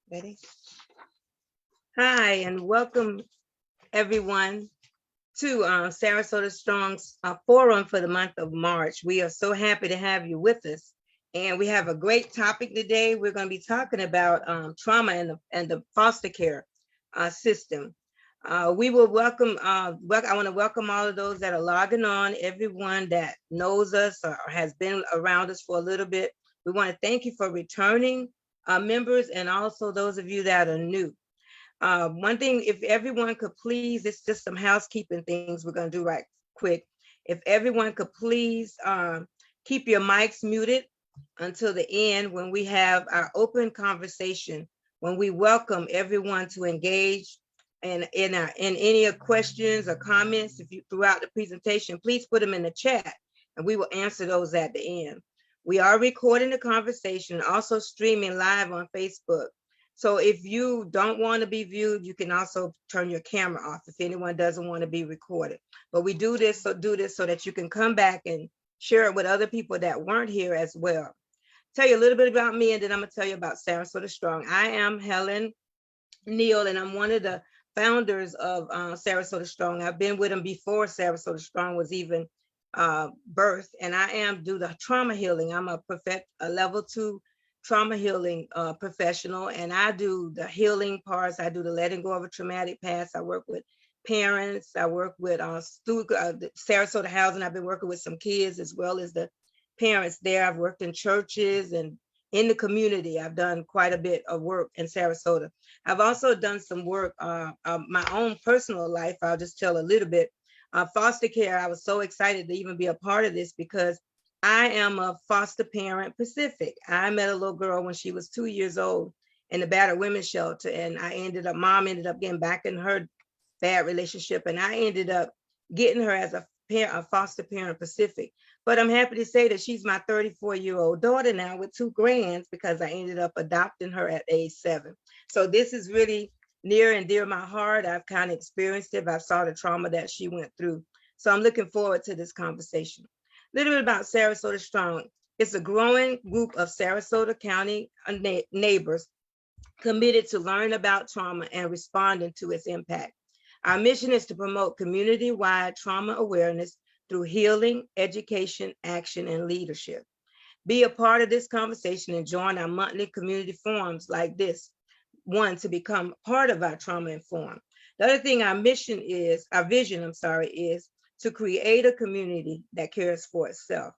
Ready? Hi, and welcome everyone to Sarasota Strong's forum for the month of March. We are so happy to have you with us. And we have a great topic today. We're going to be talking about trauma and the foster care system. We will welcome, I want to welcome all of those that are logging on, everyone that knows us or has been around us for a little bit. We want to thank you for returning members and also those of you that are new. One thing, if everyone could please, it's just some housekeeping things we're going to do right quick. If everyone could please keep your mics muted until the end when we have our open conversation, when we welcome everyone to engage in any questions or comments if you throughout the presentation, please put them in the chat and we will answer those at the end. We are recording the conversation, also streaming live on Facebook. So if you don't want to be viewed, you can also turn your camera off if anyone doesn't want to be recorded. But we do this so that you can come back and share it with other people that weren't here as well. Tell you a little bit about me, and then I'm gonna tell you about Sarasota Strong. I am Helen Neal, and I'm one of the founders of Sarasota Strong. I've been with them before Sarasota Strong was even birthed, and I am do the trauma healing. I'm a level 2 trauma healing professional, and I do the healing parts. I do the letting go of a traumatic past. I work with parents. I work with Sarasota Housing. I've been working with some kids as well as the parents there. I've worked in churches and in the community. I've done quite a bit of work in Sarasota. I've also done some work, my own personal life. I'll just tell a little bit. Foster care, I was so excited to even be a part of this because I am a foster parent Pacific. I met a little girl when she was 2 years old in the battered women's shelter, and mom ended up getting back in her bad relationship, and I ended up getting her as a foster parent Pacific. But I'm happy to say that she's my 34-year-old daughter now with 2 grands because I ended up adopting her at age 7. So this is really near and dear my heart. I've kind of experienced it. I saw the trauma that she went through. So I'm looking forward to this conversation. A little bit about Sarasota Strong. It's a growing group of Sarasota County neighbors committed to learn about trauma and responding to its impact. Our mission is to promote community-wide trauma awareness through healing, education, action, and leadership. Be a part of this conversation and join our monthly community forums like this one to become part of our trauma informed. The other thing our vision is to create a community that cares for itself.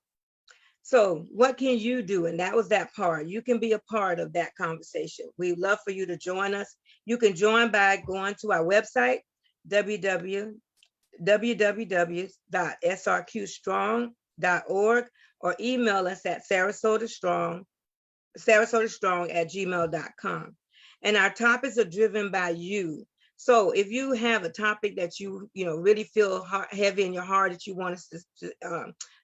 So what can you do? And that was that part. You can be a part of that conversation. We'd love for you to join us. You can join by going to our website, www.srqstrong.org, or email us at sarasotastrong@gmail.com. And our topics are driven by you. So if you have a topic that you really feel heavy in your heart that you want us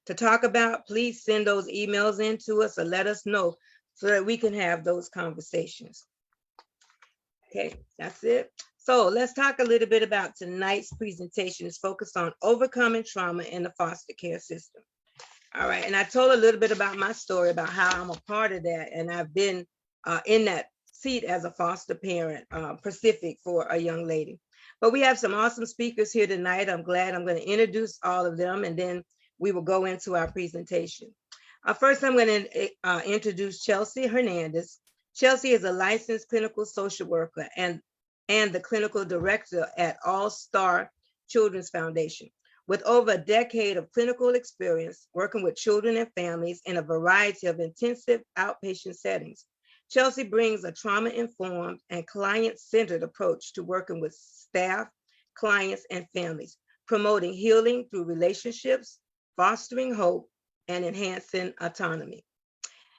to talk about, please send those emails in to us or let us know so that we can have those conversations. Okay, that's it. So let's talk a little bit about tonight's presentation. It's focused on overcoming trauma in the foster care system. All right, and I told a little bit about my story about how I'm a part of that, and I've been in that seat as a foster parent, Pacific, for a young lady. But we have some awesome speakers here tonight. I'm glad. I'm going to introduce all of them, and then we will go into our presentation. First, I'm going to introduce Chelsea Hernandez. Chelsea is a licensed clinical social worker and the clinical director at All Star Children's Foundation. With over a decade of clinical experience working with children and families in a variety of intensive outpatient settings, Chelsea brings a trauma-informed and client-centered approach to working with staff, clients, and families, promoting healing through relationships, fostering hope, and enhancing autonomy.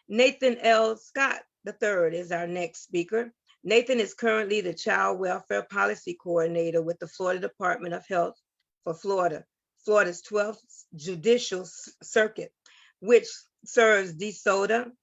Nathan L. Scott III is our next speaker. Nathan is currently the Child Welfare Policy Coordinator with the Florida Department of Health for Florida's 12th Judicial Circuit, which serves DeSoto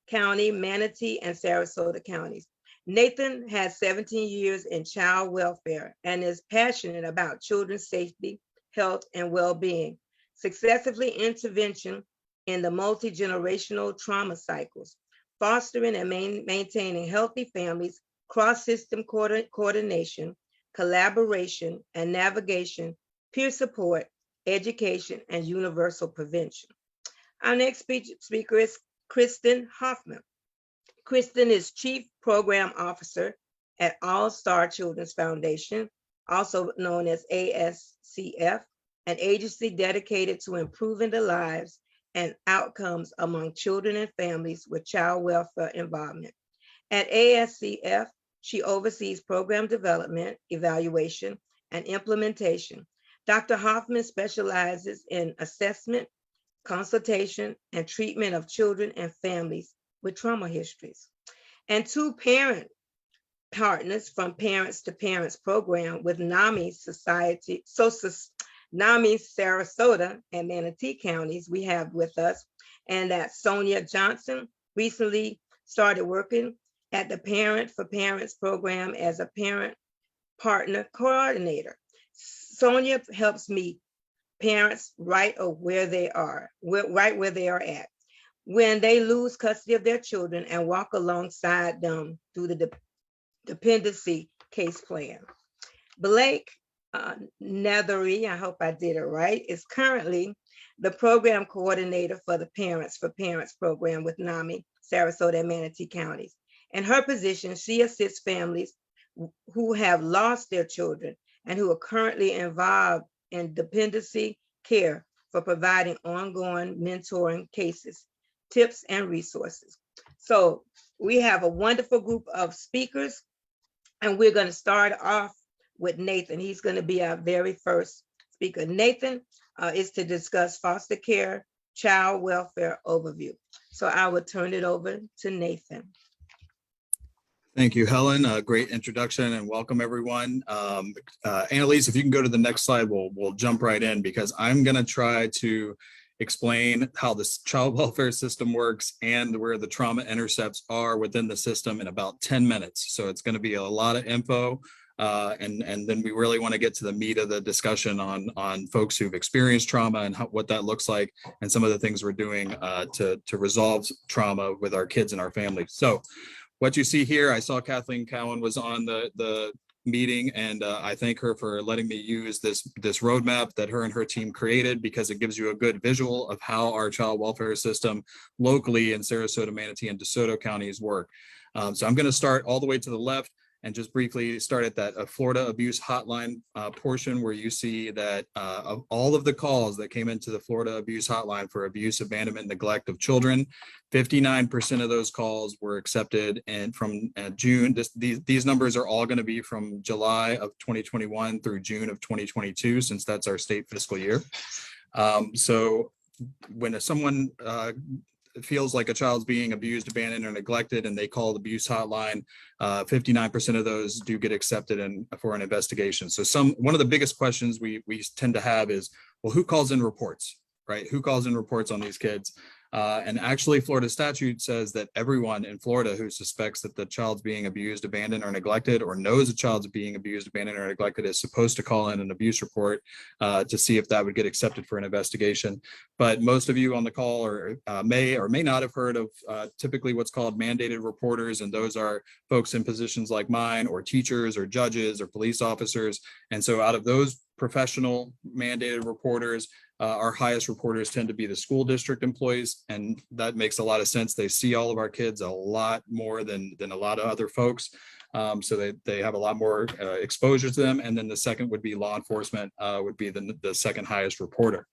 County, Manatee, and Sarasota counties. Nathan has 17 years in child welfare and is passionate about children's safety, health, and well-being, successively intervention in the multi-generational trauma cycles, fostering and maintaining healthy families cross-system coordination, collaboration and navigation, peer support, education, and universal prevention. Our next speaker is Kristin Hoffman. Kristin is Chief Program Officer at All Star Children's Foundation, also known as ASCF, an agency dedicated to improving the lives and outcomes among children and families with child welfare involvement. At ASCF, she oversees program development, evaluation, and implementation. Dr. Hoffman specializes in assessment, consultation, and treatment of children and families with trauma histories. And two parent partners from Parents to Parents program with NAMI Society, NAMI Sarasota and Manatee counties we have with us. And that Sonia Johnson recently started working at the Parent for Parents program as a parent partner coordinator. Sonia helps meet parents right where they are at when they lose custody of their children and walk alongside them through the dependency case plan. Blake Nethery, I hope I did it right, is currently the program coordinator for the Parents for Parents program with NAMI, Sarasota, and Manatee counties. In her position, she assists families who have lost their children and who are currently involved in dependency care for providing ongoing mentoring cases, tips, and resources. So we have a wonderful group of speakers, and we're going to start off with Nathan. He's going to be our very first speaker. Nathan is to discuss foster care, child welfare overview. So I will turn it over to Nathan. Thank you, Helen. Great introduction and welcome everyone. Annalise, if you can go to the next slide, we'll jump right in because I'm going to try to explain how this child welfare system works and where the trauma intercepts are within the system in about 10 minutes. So it's going to be a lot of info. And then we really want to get to the meat of the discussion on folks who've experienced trauma and what that looks like and some of the things we're doing to resolve trauma with our kids and our families. So what you see here, I saw Kathleen Cowan was on the meeting, and I thank her for letting me use this roadmap that her and her team created because it gives you a good visual of how our child welfare system locally in Sarasota, Manatee, and DeSoto counties work. So I'm going to start all the way to the left and just briefly start at that Florida abuse hotline portion where you see that of all of the calls that came into the Florida abuse hotline for abuse, abandonment, neglect of children, 59% of those calls were accepted. And from June, these numbers are all going to be from July of 2021 through June of 2022, since that's our state fiscal year. So when someone feels like a child's being abused, abandoned, or neglected, and they call the abuse hotline, 59% of those do get accepted for an investigation. So one of the biggest questions we tend to have is, well, who calls in reports, right? Who calls in reports on these kids? And actually, Florida statute says that everyone in Florida who suspects that the child's being abused, abandoned, or neglected, or knows a child's being abused, abandoned, or neglected is supposed to call in an abuse report to see if that would get accepted for an investigation. But most of you on the call may or may not have heard of typically what's called mandated reporters, and those are folks in positions like mine, or teachers, or judges, or police officers. And so out of those professional mandated reporters, our highest reporters tend to be the school district employees, and that makes a lot of sense. They see all of our kids a lot more than a lot of other folks, so they have a lot more exposure to them. And then the second would be law enforcement, would be the second highest reporter.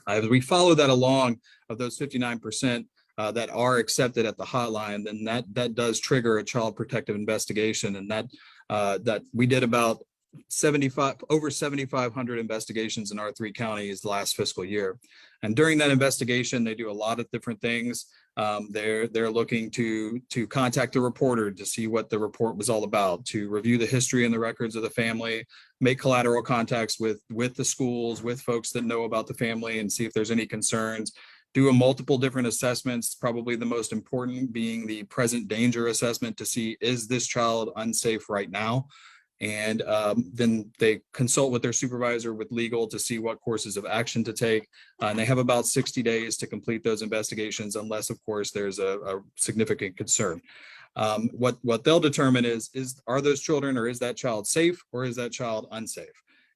As we follow that along, of those 59% that are accepted at the hotline, then that does trigger a child protective investigation, and that we did about over 7,500 investigations in our 3 counties last fiscal year. And during that investigation, they do a lot of different things. They're looking to contact the reporter to see what the report was all about, to review the history and the records of the family, make collateral contacts with the schools, with folks that know about the family, and see if there's any concerns. Do multiple different assessments, probably the most important being the present danger assessment to see, is this child unsafe right now? And then they consult with their supervisor, with legal, to see what courses of action to take. And they have about 60 days to complete those investigations, unless, of course, there's a significant concern. What they'll determine is are those children, or is that child safe, or is that child unsafe?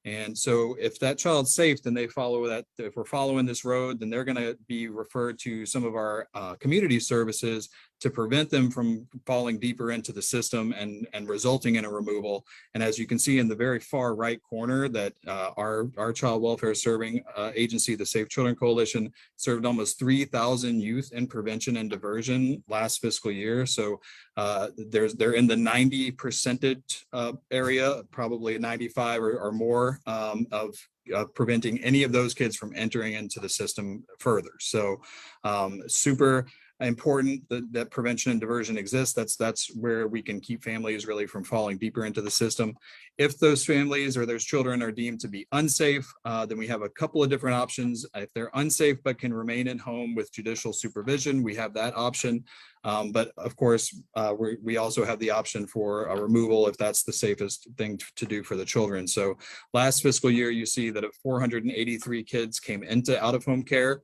And so if that child's safe, then they follow that. If we're following this road, then they're going to be referred to some of our community services to prevent them from falling deeper into the system and resulting in a removal. And as you can see in the very far right corner, that our child welfare serving agency, the Safe Children Coalition, served almost 3,000 youth in prevention and diversion last fiscal year. So they're in the 90% area, probably 95 or more of preventing any of those kids from entering into the system further. So super important that prevention and diversion exists. That's where we can keep families really from falling deeper into the system. If those families or those children are deemed to be unsafe, then we have a couple of different options. If they're unsafe but can remain in home with judicial supervision, we have that option. But of course, we also have the option for a removal if that's the safest thing to do for the children. So last fiscal year, you see that 483 kids came into out-of-home care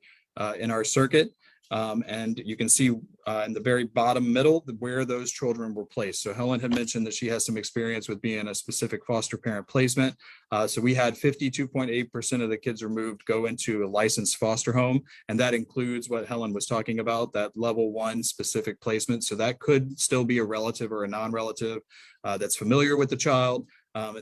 in our circuit. And you can see in the very bottom middle where those children were placed. So Helen had mentioned that she has some experience with being a specific foster parent placement. So we had 52.8% of the kids removed go into a licensed foster home. And that includes what Helen was talking about, that level 1 specific placement. So that could still be a relative or a non-relative that's familiar with the child.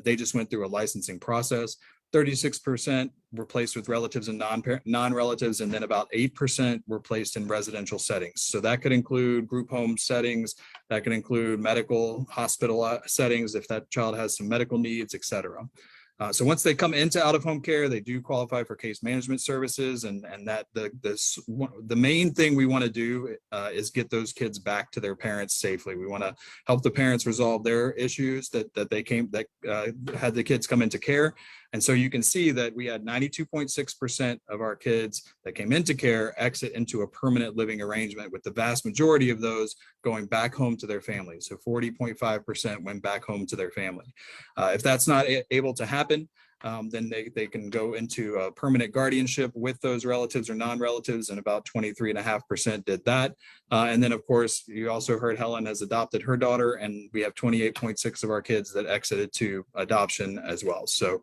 They just went through a licensing process. 36% were placed with relatives and non-relatives, and then about 8% were placed in residential settings. So that could include group home settings, that could include medical hospital settings if that child has some medical needs, et cetera. So once they come into out-of-home care, they do qualify for case management services, and that the main thing we want to do is get those kids back to their parents safely. We want to help the parents resolve their issues that had the kids come into care. And so you can see that we had 92.6% of our kids that came into care exit into a permanent living arrangement, with the vast majority of those going back home to their families. So 40.5% went back home to their family. If that's not able to happen, then they can go into a permanent guardianship with those relatives or non-relatives, and about 23.5% did that. And then, of course, you also heard Helen has adopted her daughter, and we have 28.6% of our kids that exited to adoption as well. So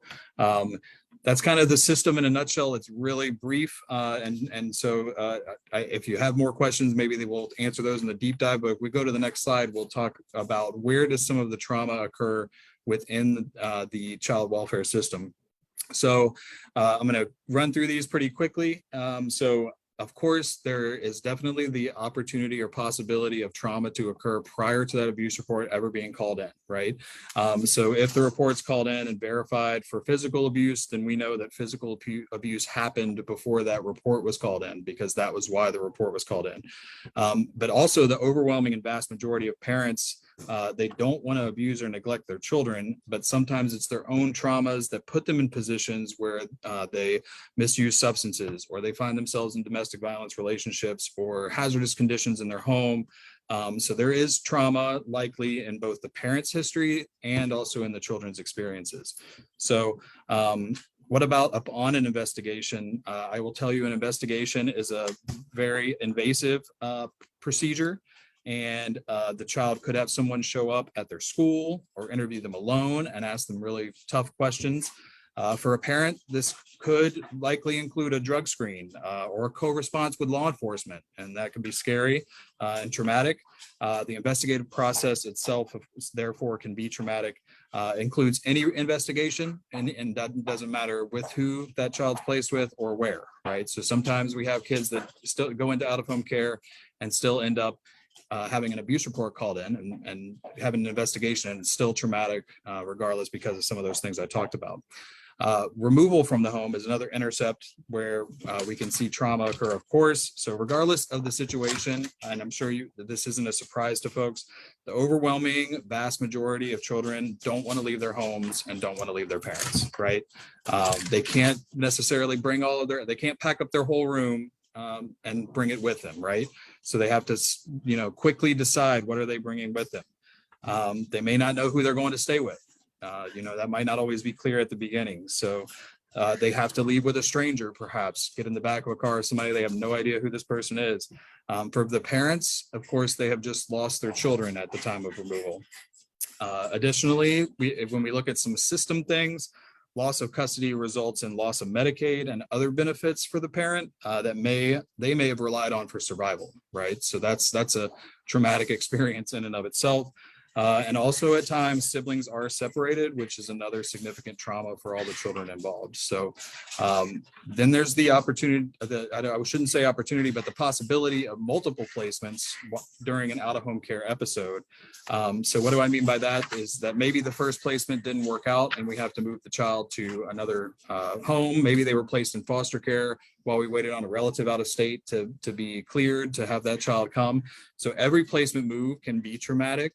that's kind of the system in a nutshell. It's really brief. So if you have more questions, maybe they will answer those in the deep dive. But if we go to the next slide, we'll talk about where does some of the trauma occur within the child welfare system. So I'm going to run through these pretty quickly. So of course, there is definitely the opportunity or possibility of trauma to occur prior to that abuse report ever being called in, right? So if the report's called in and verified for physical abuse, then we know that physical abuse happened before that report was called in, because that was why the report was called in. But also the overwhelming and vast majority of parents, they don't want to abuse or neglect their children, but sometimes it's their own traumas that put them in positions where they misuse substances, or they find themselves in domestic violence relationships or hazardous conditions in their home. So there is trauma likely in both the parents' history and also in the children's experiences. So what about upon an investigation? I will tell you, an investigation is a very invasive procedure. And the child could have someone show up at their school or interview them alone and ask them really tough questions. For a parent, this could likely include a drug screen or a co-response with law enforcement, and that can be scary and traumatic. The investigative process itself, therefore, can be traumatic. Includes any investigation, and that doesn't matter with who that child's placed with or where, right? So sometimes we have kids that still go into out-of-home care and still end up having an abuse report called in and having an investigation, and it's still traumatic regardless, because of some of those things I talked about. Removal from the home is another intercept where we can see trauma occur, of course. So regardless of the situation, and I'm sure this isn't a surprise to folks, the overwhelming vast majority of children don't want to leave their homes and don't want to leave their parents, right? They can't necessarily bring they can't pack up their whole room and bring it with them, right? So they have to, quickly decide what are they bringing with them. They may not know who they're going to stay with. That might not always be clear at the beginning. So They have to leave with a stranger, perhaps get in the back of a car with somebody they have no idea who this person is. For the parents, of course, they have just lost their children at the time of removal. Additionally, when we look at some system things, loss of custody results in loss of Medicaid and other benefits for the parent that they may have relied on for survival, right? So that's a traumatic experience in and of itself. And also at times siblings are separated, which is another significant trauma for all the children involved. So then there's the opportunity, I shouldn't say opportunity, but the possibility of multiple placements during an out-of-home care episode. So what do I mean by that is that maybe the first placement didn't work out and we have to move the child to another home. Maybe they were placed in foster care while we waited on a relative out of state to be cleared to have that child come. So every placement move can be traumatic.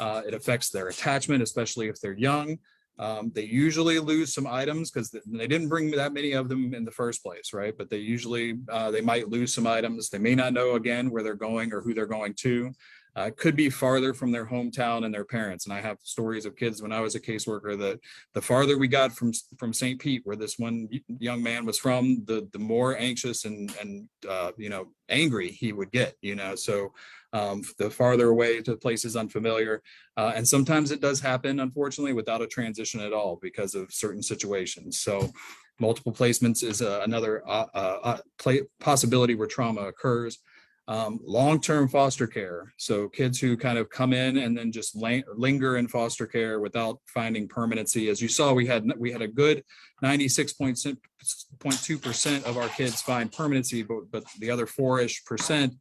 It affects their attachment, especially if they're young. They usually lose some items because they didn't bring that many of them in the first place, right? But they usually, they might lose some items. They may not know again where they're going or who they're going to. Could be farther from their hometown and their parents. And I have stories of kids when I was a caseworker that the farther we got from St. Pete, where this one young man was from, the more anxious and angry he would get, so the farther away to places unfamiliar. And sometimes it does happen, unfortunately, without a transition at all because of certain situations. So multiple placements is another possibility where trauma occurs. Long-term foster care. So kids who kind of come in and then just linger in foster care without finding permanency. As you saw, we had a good 96.2% of our kids find permanency, but the other 4-ish%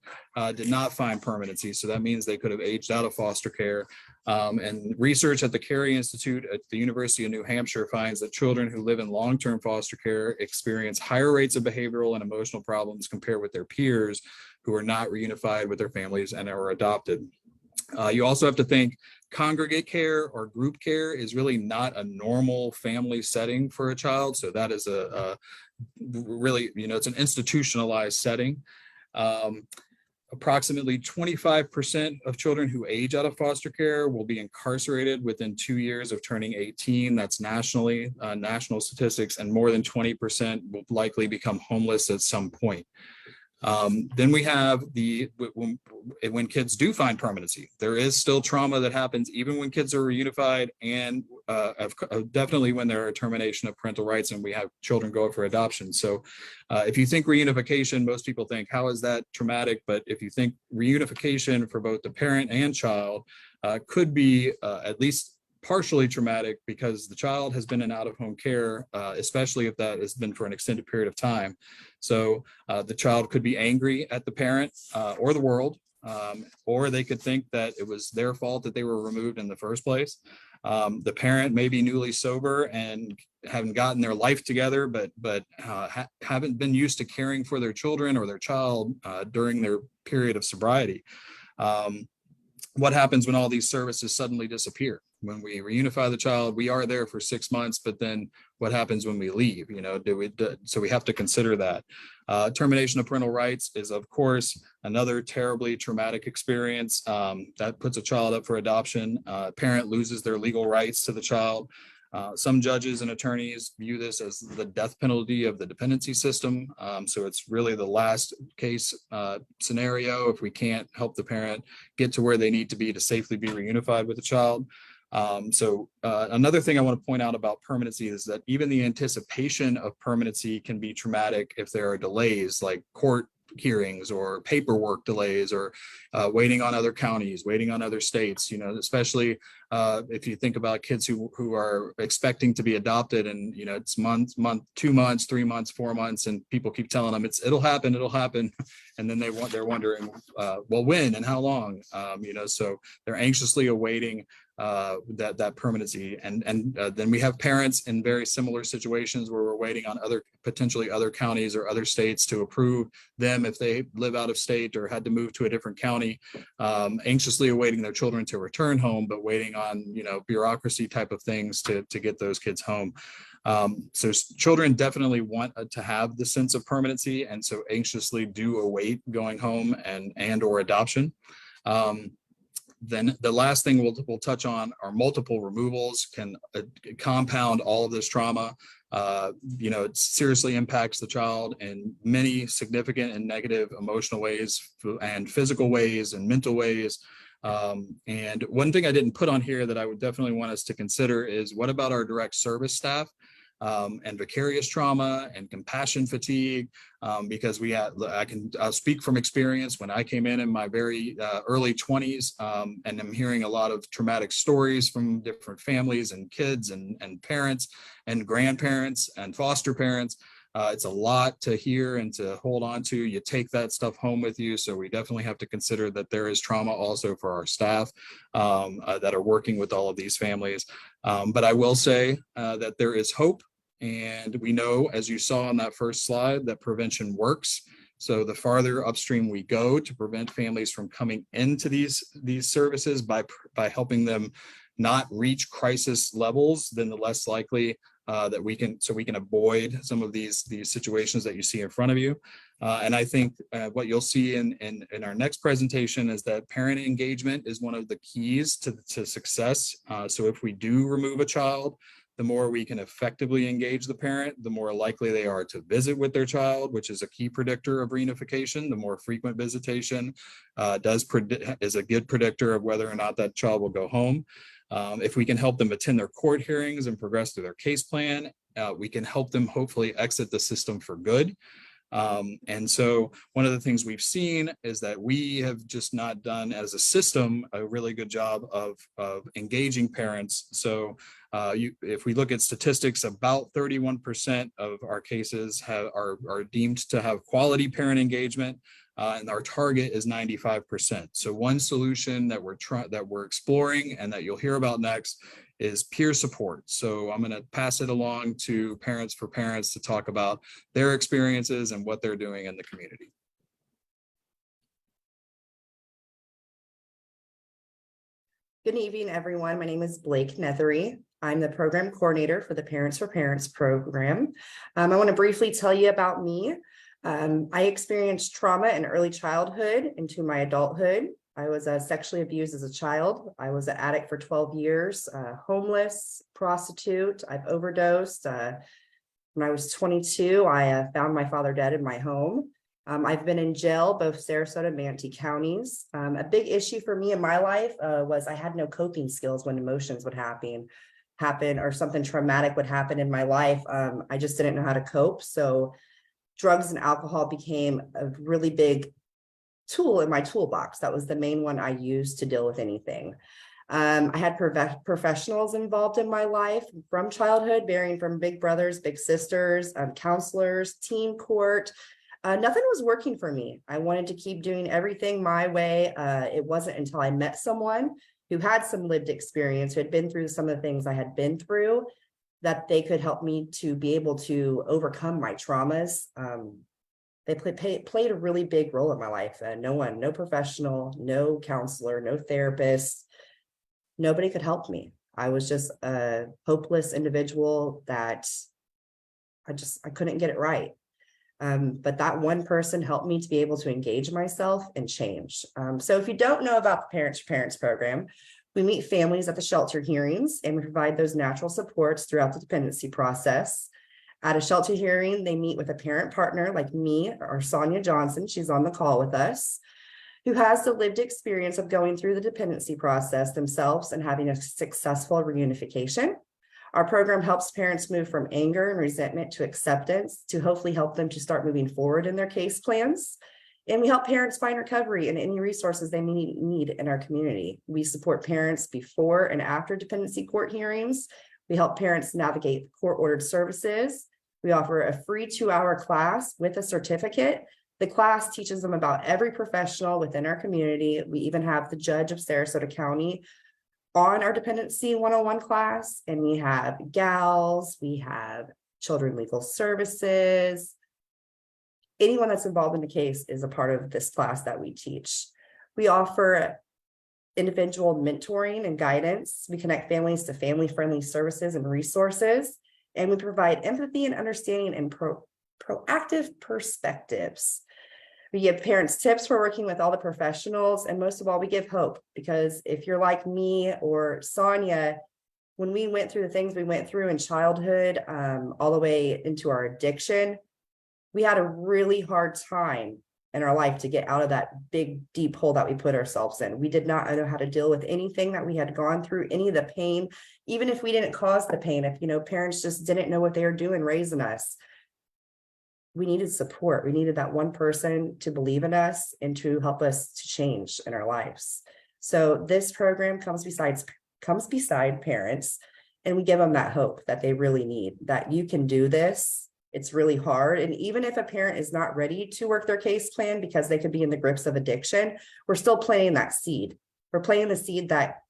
did not find permanency. So that means they could have aged out of foster care. And research at the Carey Institute at the University of New Hampshire finds that children who live in long-term foster care experience higher rates of behavioral and emotional problems compared with their peers who are not reunified with their families and are adopted. You also have to think congregate care or group care is really not a normal family setting for a child. So that is a really, it's an institutionalized setting. Approximately 25% of children who age out of foster care will be incarcerated within 2 years of turning 18. That's nationally, national statistics, and more than 20% will likely become homeless at some point. Then we have when kids do find permanency, there is still trauma that happens even when kids are reunified, and definitely when there are termination of parental rights and we have children go up for adoption. So if you think reunification, most people think, how is that traumatic? But if you think reunification for both the parent and child could be at least partially traumatic because the child has been in out-of-home care, especially if that has been for an extended period of time. So the child could be angry at the parent or the world, or they could think that it was their fault that they were removed in the first place. The parent may be newly sober and haven't gotten their life together, but haven't been used to caring for their children or their child during their period of sobriety. What happens when all these services suddenly disappear? When we reunify the child, we are there for 6 months, but then what happens when we leave? So we have to consider that. Termination of parental rights is, of course, another terribly traumatic experience that puts a child up for adoption. Parent loses their legal rights to the child. Some judges and attorneys view this as the death penalty of the dependency system. So it's really the last case scenario if we can't help the parent get to where they need to be to safely be reunified with the child. Another thing I want to point out about permanency is that even the anticipation of permanency can be traumatic if there are delays like court hearings or paperwork delays or waiting on other counties, waiting on other states, especially if you think about kids who are expecting to be adopted and, it's month, 2 months, 3 months, 4 months, and people keep telling them it'll happen. And then they're wondering, well, when and how long, so they're anxiously awaiting that permanency. And then we have parents in very similar situations where we're waiting on potentially other counties or other states to approve them if they live out of state or had to move to a different county, anxiously awaiting their children to return home, but waiting on, bureaucracy type of things to get those kids home. So children definitely want to have the sense of permanency, and so anxiously do await going home and or adoption. Then the last thing we'll touch on are multiple removals can compound all of this trauma. It seriously impacts the child in many significant and negative emotional ways and physical ways and mental ways. And one thing I didn't put on here that I would definitely want us to consider is what about our direct service staff? And vicarious trauma and compassion fatigue, because I'll speak from experience when I came in my very early 20s, and I'm hearing a lot of traumatic stories from different families and kids and parents and grandparents and foster parents. It's a lot to hear and to hold on to. You take that stuff home with you. So we definitely have to consider that there is trauma also for our staff that are working with all of these families. But I will say that there is hope. And we know, as you saw on that first slide, that prevention works. So the farther upstream we go to prevent families from coming into these services by helping them not reach crisis levels, then the less likely that we can avoid some of these situations that you see in front of you. And I think what you'll see in our next presentation is that parent engagement is one of the keys to success. So if we do remove a child, the more we can effectively engage the parent, the more likely they are to visit with their child, which is a key predictor of reunification. The more frequent visitation is a good predictor of whether or not that child will go home. If we can help them attend their court hearings and progress through their case plan, we can help them hopefully exit the system for good. And so one of the things we've seen is that we have just not done as a system a really good job of engaging parents. So if we look at statistics, about 31% of our cases are deemed to have quality parent engagement. And our target is 95%. So one solution that we're exploring and that you'll hear about next is peer support. So I'm going to pass it along to Parents for Parents to talk about their experiences and what they're doing in the community. Good evening, everyone. My name is Blake Nethery. I'm the program coordinator for the Parents for Parents program. I want to briefly tell you about me. I experienced trauma in early childhood into my adulthood. I was sexually abused as a child. I was an addict for 12 years, homeless, prostitute. I've overdosed. When I was 22, I found my father dead in my home. I've been in jail, both Sarasota and Manatee counties. A big issue for me in my life was I had no coping skills when emotions would happen or something traumatic would happen in my life. I just didn't know how to cope. So drugs and alcohol became a really big tool in my toolbox. That was the main one I used to deal with anything. I had professionals involved in my life from childhood, varying from big brothers, big sisters, counselors, teen court. Nothing was working for me. I wanted to keep doing everything my way. It wasn't until I met someone who had some lived experience, who had been through some of the things I had been through, that they could help me to be able to overcome my traumas. They played a really big role in my life. No professional, no counselor, no therapist, nobody could help me. I was just a hopeless individual that I couldn't get it right. But that one person helped me to be able to engage myself and change. So if you don't know about the Parents for Parents program, we meet families at the shelter hearings and we provide those natural supports throughout the dependency process. At a shelter hearing, they meet with a parent partner like me or Sonia Johnson, she's on the call with us, who has the lived experience of going through the dependency process themselves and having a successful reunification. Our program helps parents move from anger and resentment to acceptance to hopefully help them to start moving forward in their case plans. And we help parents find recovery and any resources they need in our community. We support parents before and after dependency court hearings. We help parents navigate court-ordered services. We offer a free 2-hour class with a certificate. The class teaches them about every professional within our community. We even have the judge of Sarasota County on our dependency 101 class, and we have gals, we have children legal services. Anyone that's involved in the case is a part of this class that we teach. We offer individual mentoring and guidance. We connect families to family-friendly services and resources, and we provide empathy and understanding and proactive perspectives. We give parents tips for working with all the professionals. And most of all, we give hope, because if you're like me or Sonia, when we went through the things we went through in childhood, all the way into our addiction, we had a really hard time in our life to get out of that big, deep hole that we put ourselves in. We did not know how to deal with anything that we had gone through, any of the pain, even if we didn't cause the pain, if, parents just didn't know what they were doing raising us. We needed support. We needed that one person to believe in us and to help us to change in our lives. So this program comes beside parents, and we give them that hope that they really need, that you can do this. It's really hard. And even if a parent is not ready to work their case plan because they could be in the grips of addiction, we're still planting that seed. We're planting the seed that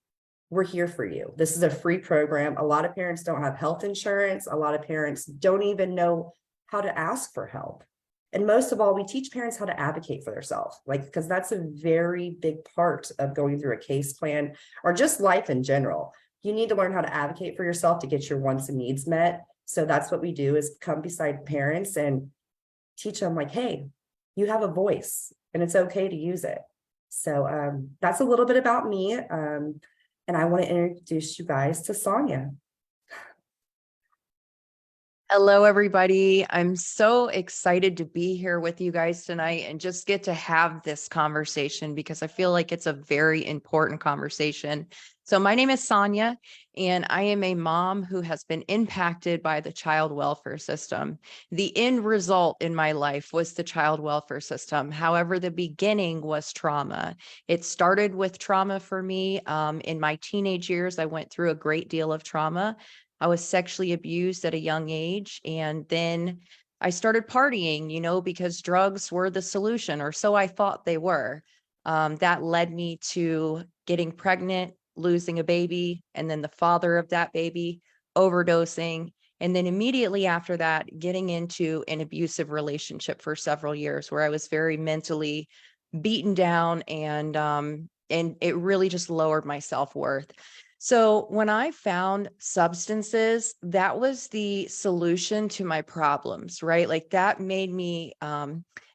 we're here for you. This is a free program. A lot of parents don't have health insurance. A lot of parents don't even know how to ask for help. And most of all, we teach parents how to advocate for themselves, because that's a very big part of going through a case plan or just life in general. You need to learn how to advocate for yourself to get your wants and needs met. So that's what we do, is come beside parents and teach them, hey, you have a voice and it's okay to use it. So that's a little bit about me. And I want to introduce you guys to Sonia. Hello, everybody. I'm so excited to be here with you guys tonight and just get to have this conversation, because I feel like it's a very important conversation. So my name is Sonia, and I am a mom who has been impacted by the child welfare system. The end result in my life was the child welfare system. However, the beginning was trauma. It started with trauma for me. In my teenage years, I went through a great deal of trauma. I was sexually abused at a young age, and then I started partying, because drugs were the solution, or so I thought they were. That led me to getting pregnant, losing a baby, and then the father of that baby overdosing. And then immediately after that, getting into an abusive relationship for several years, where I was very mentally beaten down, and it really just lowered my self-worth. So when I found substances, that was the solution to my problems, right? That made me,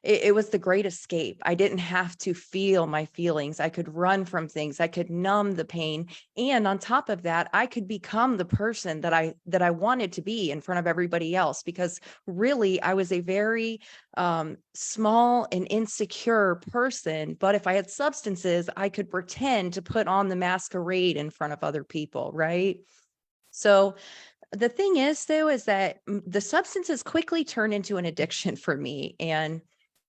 it was the great escape. I didn't have to feel my feelings. I could run from things. I could numb the pain. And on top of that, I could become the person that I wanted to be in front of everybody else, because really I was a very small and insecure person. But if I had substances, I could pretend to put on the masquerade in front of other people, right? So the thing is, though, is that the substances quickly turned into an addiction for me, and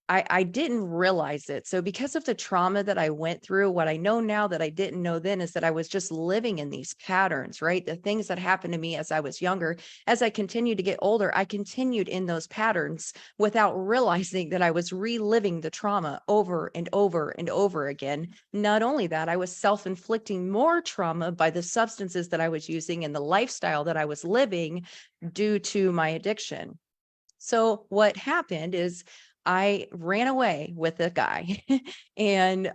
I didn't realize it. So because of the trauma that I went through, what I know now that I didn't know then is that I was just living in these patterns, right? The things that happened to me as I was younger, as I continued to get older, I continued in those patterns without realizing that I was reliving the trauma over and over and over again. Not only that, I was self-inflicting more trauma by the substances that I was using and the lifestyle that I was living due to my addiction. So what happened is I ran away with a guy and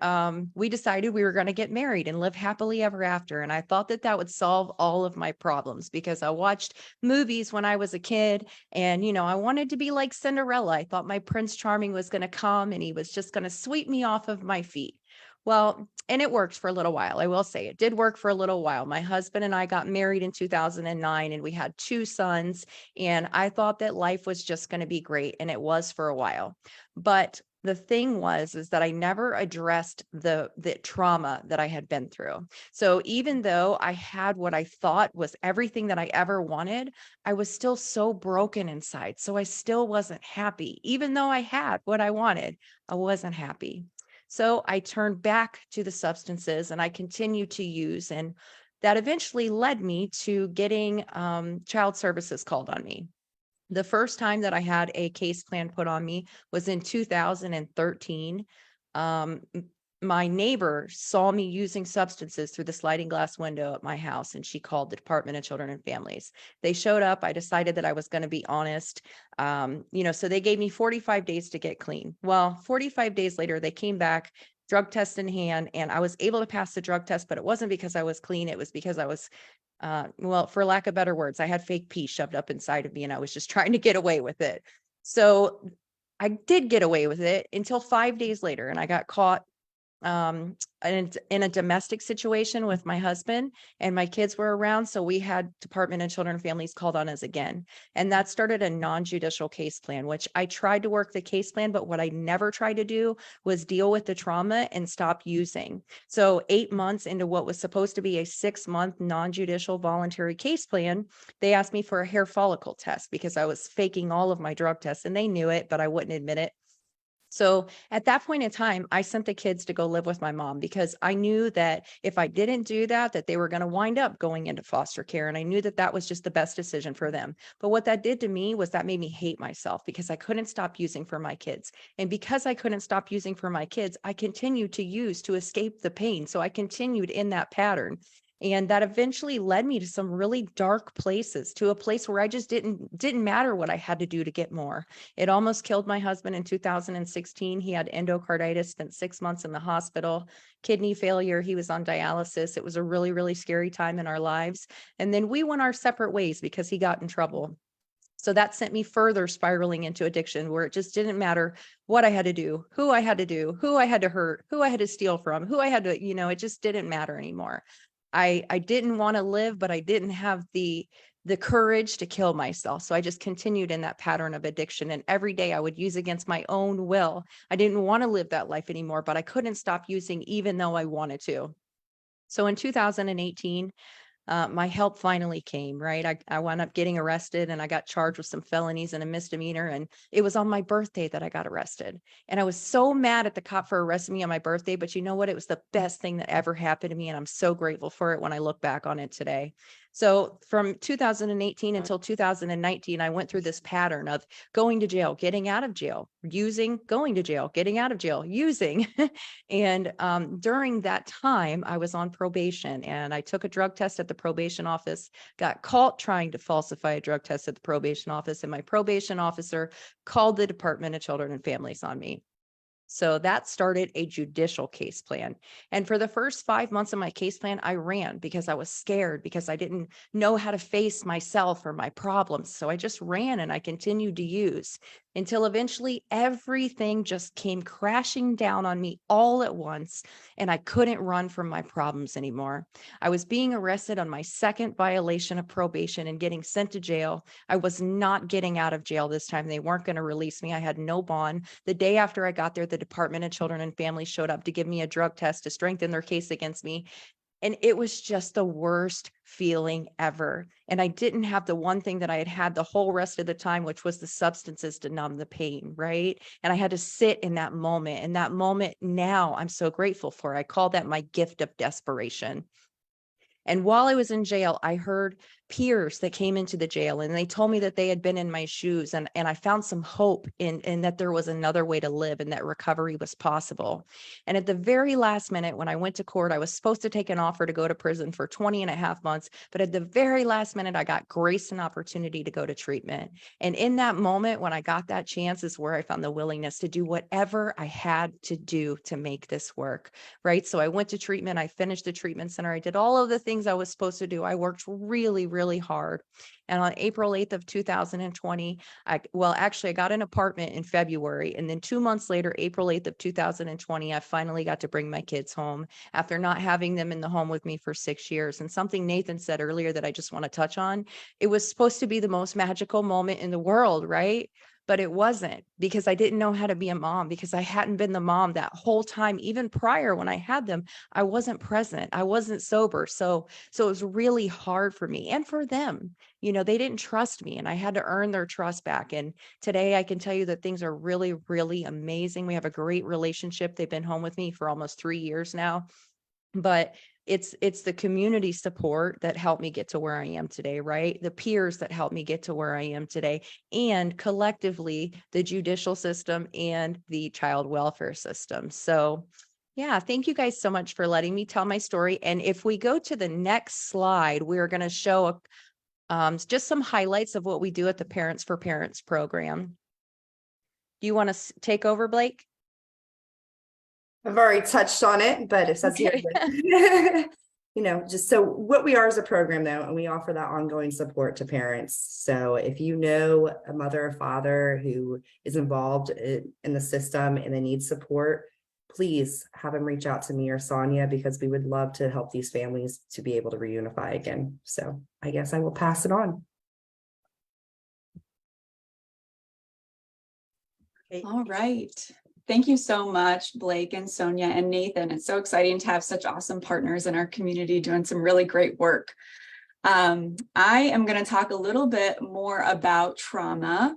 we decided we were going to get married and live happily ever after. And I thought that that would solve all of my problems, because I watched movies when I was a kid, and, I wanted to be like Cinderella. I thought my Prince Charming was going to come and he was just going to sweep me off of my feet. Well, and it worked for a little while. I will say it did work for a little while. My husband and I got married in 2009, and we had 2 sons, and I thought that life was just going to be great, and it was for a while. But the thing is that I never addressed the trauma that I had been through. So even though I had what I thought was everything that I ever wanted, I was still so broken inside. So I still wasn't happy. Even though I had what I wanted, I wasn't happy. So I turned back to the substances and I continued to use, and that eventually led me to getting child services called on me. The first time that I had a case plan put on me was in 2013. My neighbor saw me using substances through the sliding glass window at my house, and she called the Department of Children and Families. They showed up. I decided that I was going to be honest. So they gave me 45 days to get clean. Well, 45 days later, they came back, drug test in hand, and I was able to pass the drug test, but it wasn't because I was clean. It was because I was, for lack of better words, I had fake pee shoved up inside of me, and I was just trying to get away with it. So I did get away with it until 5 days later, and I got caught in a domestic situation with my husband, and my kids were around. So we had Department of Children and Families called on us again. And that started a non-judicial case plan, which I tried to work the case plan, but what I never tried to do was deal with the trauma and stop using. So 8 months into what was supposed to be a 6-month non-judicial voluntary case plan, they asked me for a hair follicle test because I was faking all of my drug tests, and they knew it, but I wouldn't admit it. So at that point in time, I sent the kids to go live with my mom because I knew that if I didn't do that, that they were going to wind up going into foster care. And I knew that that was just the best decision for them. But what that did to me was that made me hate myself because I couldn't stop using for my kids. And because I couldn't stop using for my kids, I continued to use to escape the pain. So I continued in that pattern. And that eventually led me to some really dark places, to a place where I just didn't matter what I had to do to get more. It almost killed my husband in 2016. He had endocarditis, spent 6 months in the hospital, kidney failure. He was on dialysis. It was a really, really scary time in our lives. And then we went our separate ways because he got in trouble. So that sent me further spiraling into addiction, where it just didn't matter what I had to do, who I had to do, who I had to hurt, who I had to steal from, who I had to, it just didn't matter anymore. I didn't want to live, but I didn't have the courage to kill myself. So I just continued in that pattern of addiction. And every day I would use against my own will. I didn't want to live that life anymore, but I couldn't stop using even though I wanted to. So in 2018, my help finally came, right? I wound up getting arrested, and I got charged with some felonies and a misdemeanor. And it was on my birthday that I got arrested. And I was so mad at the cop for arresting me on my birthday, but you know what? It was the best thing that ever happened to me. And I'm so grateful for it when I look back on it today. So from 2018 until 2019, I went through this pattern of going to jail, getting out of jail, using, going to jail, getting out of jail, using. And during that time, I was on probation, and I took a drug test at the probation office, got caught trying to falsify a drug test at the probation office, and my probation officer called the Department of Children and Families on me. So that started a judicial case plan. And for the first 5 months of my case plan, I ran because I was scared, because I didn't know how to face myself or my problems. So I just ran, and I continued to use until eventually everything just came crashing down on me all at once. And I couldn't run from my problems anymore. I was being arrested on my second violation of probation and getting sent to jail. I was not getting out of jail this time. They weren't going to release me. I had no bond. The day after I got there, the Department of Children and Families showed up to give me a drug test to strengthen their case against me. And it was just the worst feeling ever. And I didn't have the one thing that I had had the whole rest of the time, which was the substances to numb the pain, right? And I had to sit in that moment. And that moment now I'm so grateful for. I call that my gift of desperation. And while I was in jail, I heard peers that came into the jail, and they told me that they had been in my shoes, and I found some hope in that there was another way to live and that recovery was possible. And at the very last minute, when I went to court, I was supposed to take an offer to go to prison for 20 and a half months. But at the very last minute, I got grace and opportunity to go to treatment. And in that moment, when I got that chance, is where I found the willingness to do whatever I had to do to make this work, right? So I went to treatment. I finished the treatment center. I did all of the things I was supposed to do. I worked really, really hard. And on April 8th of 2020, I got an apartment in February. And then 2 months later, April 8th of 2020, I finally got to bring my kids home after not having them in the home with me for 6 years. And something Nathan said earlier that I just want to touch on, it was supposed to be the most magical moment in the world, right? But it wasn't, because I didn't know how to be a mom, because I hadn't been the mom that whole time. Even prior, when I had them, I wasn't present. I wasn't sober. So it was really hard for me and for them. They didn't trust me, and I had to earn their trust back. And today I can tell you that things are really, really amazing. We have a great relationship. They've been home with me for almost 3 years now. But it's the community support that helped me get to where I am today, right? The peers that helped me get to where I am today, and collectively the judicial system and the child welfare system. So yeah, thank you guys so much for letting me tell my story. And if we go to the next slide, we're going to show just some highlights of what we do at the Parents for Parents program. Do you want to take over, Blake? I've already touched on it, but it says Okay. here. just so what we are as a program though, and we offer that ongoing support to parents. So if you know a mother or father who is involved in the system and they need support, please have them reach out to me or Sonia, because we would love to help these families to be able to reunify again. So I guess I will pass it on. Okay. All right. Thank you so much, Blake and Sonia and Nathan. It's so exciting to have such awesome partners in our community doing some really great work. I am going to talk a little bit more about trauma.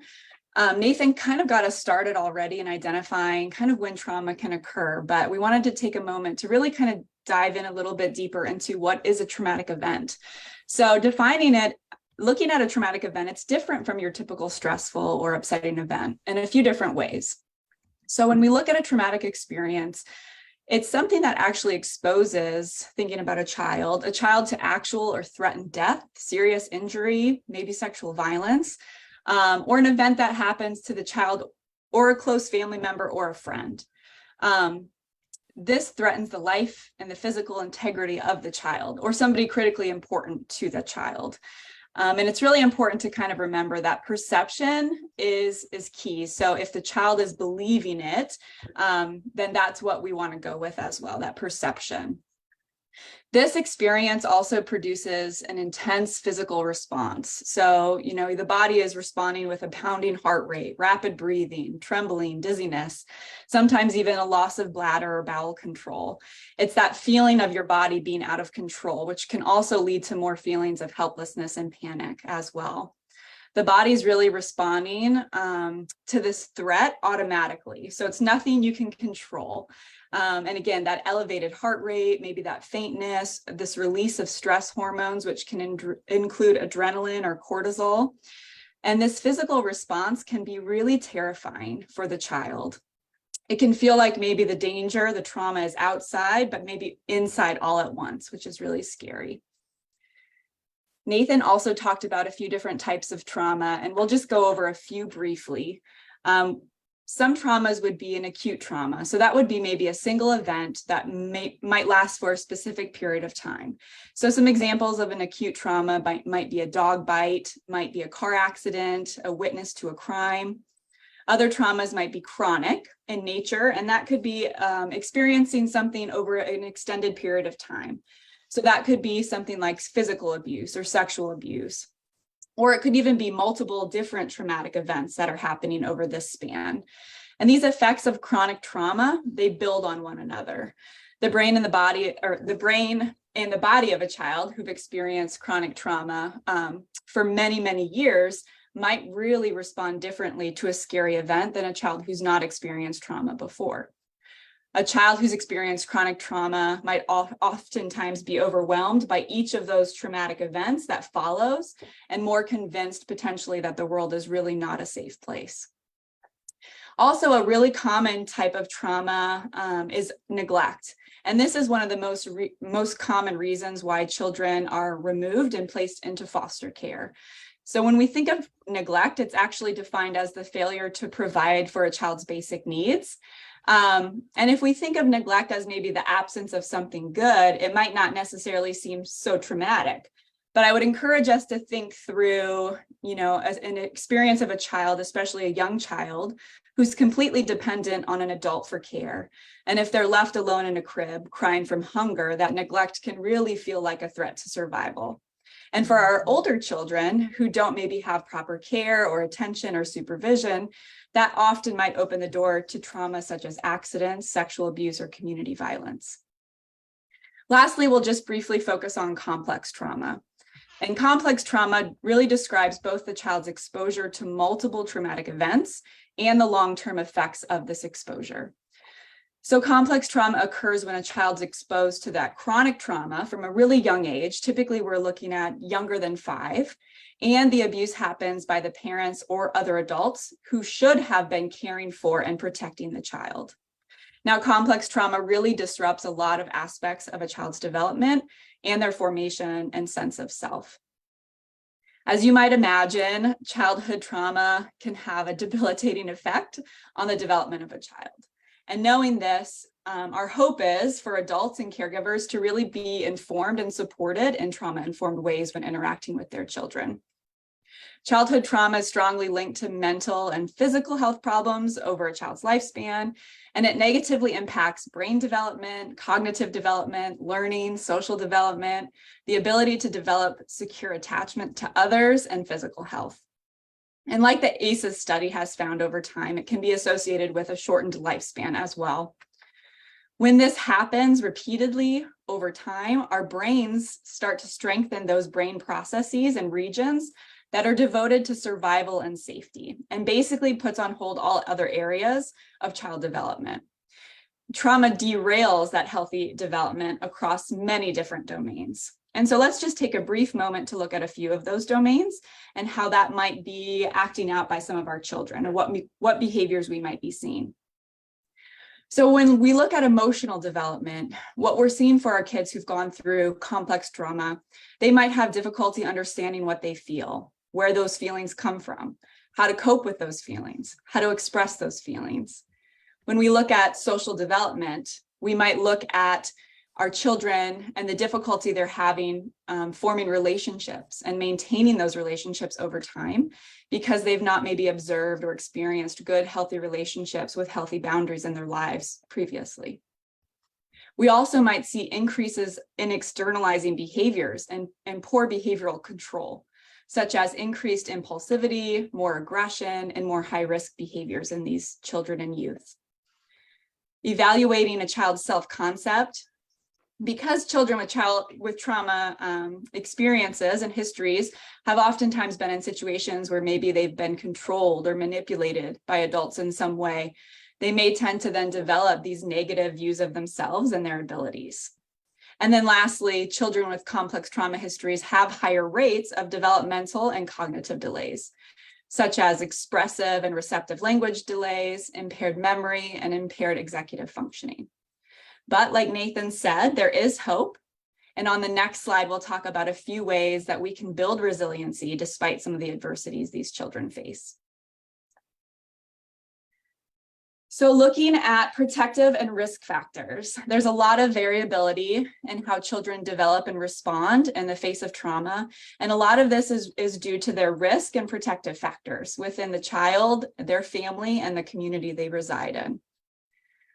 Nathan kind of got us started already in identifying kind of when trauma can occur, but we wanted to take a moment to really kind of dive in a little bit deeper into what is a traumatic event. So defining it, looking at a traumatic event, it's different from your typical stressful or upsetting event in a few different ways. So when we look at a traumatic experience, it's something that actually exposes, thinking about a child to actual or threatened death, serious injury, maybe sexual violence, or an event that happens to the child or a close family member or a friend. This threatens the life and the physical integrity of the child or somebody critically important to the child. And it's really important to kind of remember that perception is key. So if the child is believing it, then that's what we want to go with as well, that perception. This experience also produces an intense physical response. So, the body is responding with a pounding heart rate, rapid breathing, trembling, dizziness, sometimes even a loss of bladder or bowel control. It's that feeling of your body being out of control, which can also lead to more feelings of helplessness and panic as well. The body's really responding to this threat automatically. So it's nothing you can control. And again, that elevated heart rate, maybe that faintness, this release of stress hormones, which can include adrenaline or cortisol. And this physical response can be really terrifying for the child. It can feel like maybe the danger, the trauma is outside, but maybe inside all at once, which is really scary. Nathan also talked about a few different types of trauma, and we'll just go over a few briefly. Some traumas would be an acute trauma. So that would be maybe a single event that might last for a specific period of time. So some examples of an acute trauma might be a dog bite, might be a car accident, a witness to a crime. Other traumas might be chronic in nature, and that could be experiencing something over an extended period of time. So that could be something like physical abuse or sexual abuse. Or it could even be multiple different traumatic events that are happening over this span. And these effects of chronic trauma, they build on one another. The brain and the body of a child who've experienced chronic trauma for many, many years might really respond differently to a scary event than a child who's not experienced trauma before. A child who's experienced chronic trauma might oftentimes be overwhelmed by each of those traumatic events that follows and more convinced potentially that the world is really not a safe place. Also, a really common type of trauma is neglect. And this is one of the most common reasons why children are removed and placed into foster care. So when we think of neglect, it's actually defined as the failure to provide for a child's basic needs. And if we think of neglect as maybe the absence of something good, it might not necessarily seem so traumatic. But I would encourage us to think through, as an experience of a child, especially a young child, who's completely dependent on an adult for care. And if they're left alone in a crib, crying from hunger, that neglect can really feel like a threat to survival. And for our older children who don't maybe have proper care or attention or supervision, that often might open the door to trauma such as accidents, sexual abuse, or community violence. Lastly, we'll just briefly focus on complex trauma. And complex trauma really describes both the child's exposure to multiple traumatic events and the long-term effects of this exposure. So complex trauma occurs when a child's exposed to that chronic trauma from a really young age. Typically, we're looking at younger than 5, and the abuse happens by the parents or other adults who should have been caring for and protecting the child. Now, complex trauma really disrupts a lot of aspects of a child's development and their formation and sense of self. As you might imagine, childhood trauma can have a debilitating effect on the development of a child. And knowing this, our hope is for adults and caregivers to really be informed and supported in trauma-informed ways when interacting with their children. Childhood trauma is strongly linked to mental and physical health problems over a child's lifespan, and it negatively impacts brain development, cognitive development, learning, social development, the ability to develop secure attachment to others, and physical health. And like the ACEs study has found over time, it can be associated with a shortened lifespan as well. When this happens repeatedly over time, our brains start to strengthen those brain processes and regions that are devoted to survival and safety, and basically puts on hold all other areas of child development. Trauma derails that healthy development across many different domains. And so let's just take a brief moment to look at a few of those domains and how that might be acting out by some of our children, and what behaviors we might be seeing. So when we look at emotional development, what we're seeing for our kids who've gone through complex trauma, they might have difficulty understanding what they feel, where those feelings come from, how to cope with those feelings, how to express those feelings. When we look at social development, we might look at our children and the difficulty they're having forming relationships and maintaining those relationships over time, because they've not maybe observed or experienced good, healthy relationships with healthy boundaries in their lives previously. We also might see increases in externalizing behaviors and poor behavioral control, such as increased impulsivity, more aggression, and more high-risk behaviors in these children and youth. Evaluating a child's self-concept, because children with trauma experiences and histories have oftentimes been in situations where maybe they've been controlled or manipulated by adults in some way, they may tend to then develop these negative views of themselves and their abilities. And then lastly, children with complex trauma histories have higher rates of developmental and cognitive delays, such as expressive and receptive language delays, impaired memory, and impaired executive functioning. But like Nathan said, there is hope. And on the next slide, we'll talk about a few ways that we can build resiliency despite some of the adversities these children face. So looking at protective and risk factors, there's a lot of variability in how children develop and respond in the face of trauma. And a lot of this is due to their risk and protective factors within the child, their family, and the community they reside in.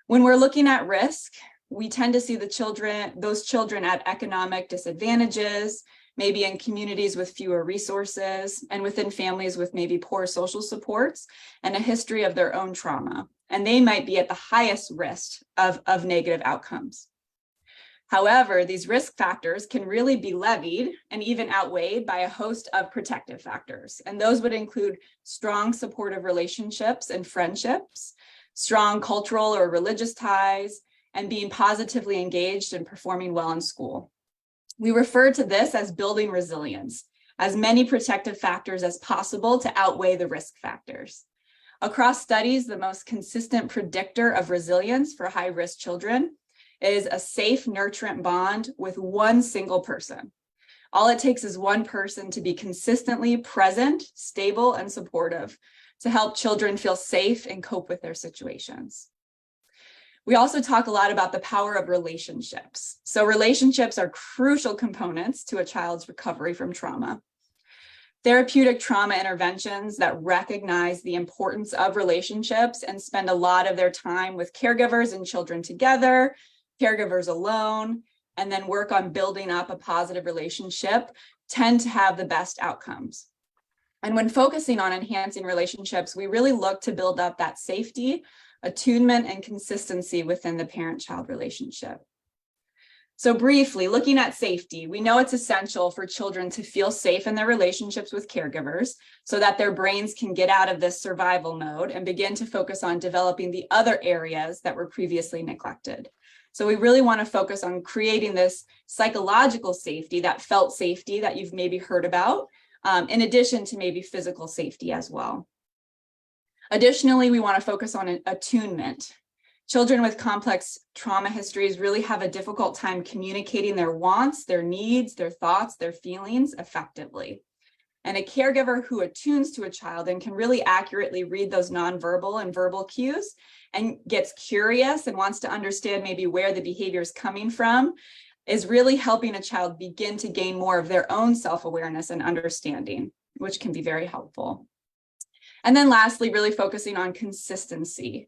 When we're looking at risk, we tend to see those children at economic disadvantages, maybe in communities with fewer resources, and within families with maybe poor social supports and a history of their own trauma. And they might be at the highest risk of negative outcomes. However, these risk factors can really be levied and even outweighed by a host of protective factors. And those would include strong supportive relationships and friendships, strong cultural or religious ties, and being positively engaged and performing well in school. We refer to this as building resilience, as many protective factors as possible to outweigh the risk factors. Across studies, the most consistent predictor of resilience for high-risk children is a safe, nurturant bond with one single person. All it takes is one person to be consistently present, stable, and supportive to help children feel safe and cope with their situations. We also talk a lot about the power of relationships. So relationships are crucial components to a child's recovery from trauma. Therapeutic trauma interventions that recognize the importance of relationships and spend a lot of their time with caregivers and children together, caregivers alone, and then work on building up a positive relationship tend to have the best outcomes. And when focusing on enhancing relationships, we really look to build up that safety, attunement, and consistency within the parent-child relationship. So briefly, looking at safety, we know it's essential for children to feel safe in their relationships with caregivers so that their brains can get out of this survival mode and begin to focus on developing the other areas that were previously neglected. So we really want to focus on creating this psychological safety, that felt safety that you've maybe heard about, in addition to maybe physical safety as well. Additionally, we want to focus on attunement. Children with complex trauma histories really have a difficult time communicating their wants, their needs, their thoughts, their feelings effectively. And a caregiver who attunes to a child and can really accurately read those nonverbal and verbal cues and gets curious and wants to understand maybe where the behavior is coming from is really helping a child begin to gain more of their own self-awareness and understanding, which can be very helpful. And then lastly, really focusing on consistency.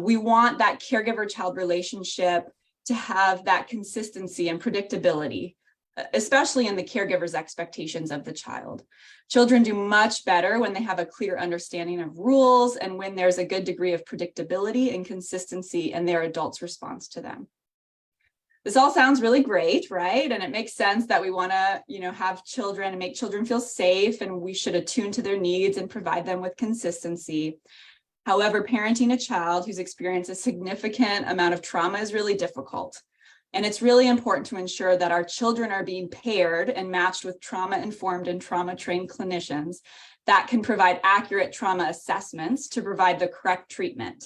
We want that caregiver-child relationship to have that consistency and predictability, especially in the caregiver's expectations of the child. Children do much better when they have a clear understanding of rules and when there's a good degree of predictability and consistency in their adult's response to them. This all sounds really great, right? And it makes sense that we want to, have children and make children feel safe, and we should attune to their needs and provide them with consistency. However, parenting a child who's experienced a significant amount of trauma is really difficult. And it's really important to ensure that our children are being paired and matched with trauma-informed and trauma-trained clinicians that can provide accurate trauma assessments to provide the correct treatment,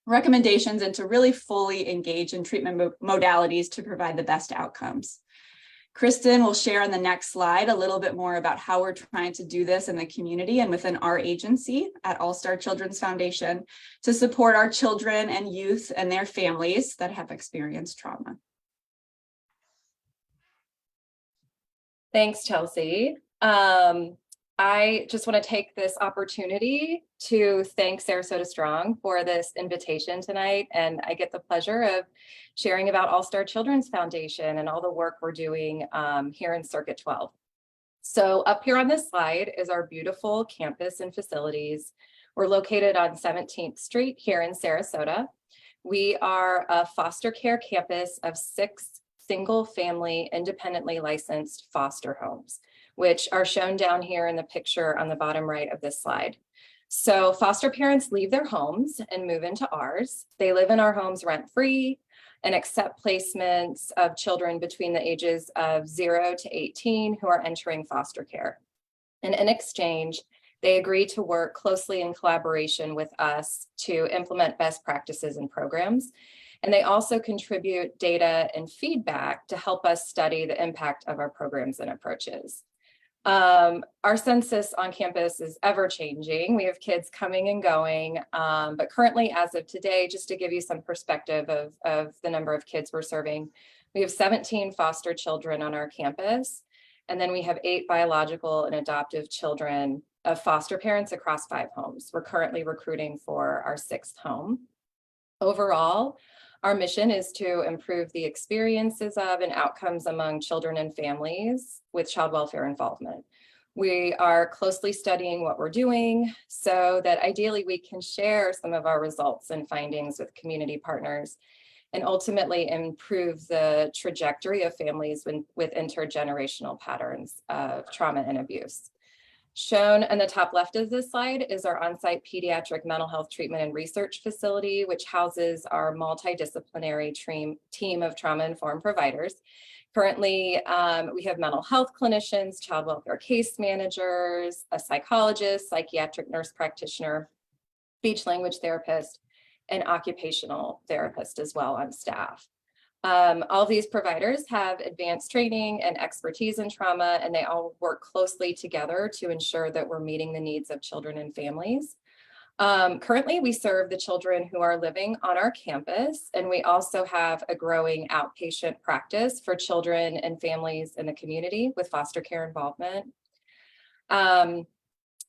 recommendations, and to really fully engage in treatment modalities to provide the best outcomes. Kristin will share on the next slide a little bit more about how we're trying to do this in the community and within our agency at All Star Children's Foundation to support our children and youth and their families that have experienced trauma. Thanks, Chelsea. I just want to take this opportunity to thank Sarasota Strong for this invitation tonight. And I get the pleasure of sharing about All Star Children's Foundation and all the work we're doing here in Circuit 12. So up here on this slide is our beautiful campus and facilities. We're located on 17th Street here in Sarasota. We are a foster care campus of 6 single-family, independently licensed foster homes, which are shown down here in the picture on the bottom right of this slide. So foster parents leave their homes and move into ours. They live in our homes rent-free and accept placements of children between the ages of 0 to 18 who are entering foster care. And in exchange, they agree to work closely in collaboration with us to implement best practices and programs. And they also contribute data and feedback to help us study the impact of our programs and approaches. Our census on campus is ever changing. We have kids coming and going, but currently as of today, just to give you some perspective of the number of kids we're serving, we have 17 foster children on our campus. And then we have 8 biological and adoptive children of foster parents across 5 homes. We're currently recruiting for our 6th home. Overall, our mission is to improve the experiences of and outcomes among children and families with child welfare involvement. We are closely studying what we're doing so that ideally we can share some of our results and findings with community partners and ultimately improve the trajectory of families with intergenerational patterns of trauma and abuse. Shown in the top left of this slide is our on-site pediatric mental health treatment and research facility, which houses our multidisciplinary team of trauma-informed providers. Currently, we have mental health clinicians, child welfare case managers, a psychologist, psychiatric nurse practitioner, speech language therapist, and occupational therapist as well on staff. All these providers have advanced training and expertise in trauma, and they all work closely together to ensure that we're meeting the needs of children and families. Currently, we serve the children who are living on our campus, and we also have a growing outpatient practice for children and families in the community with foster care involvement.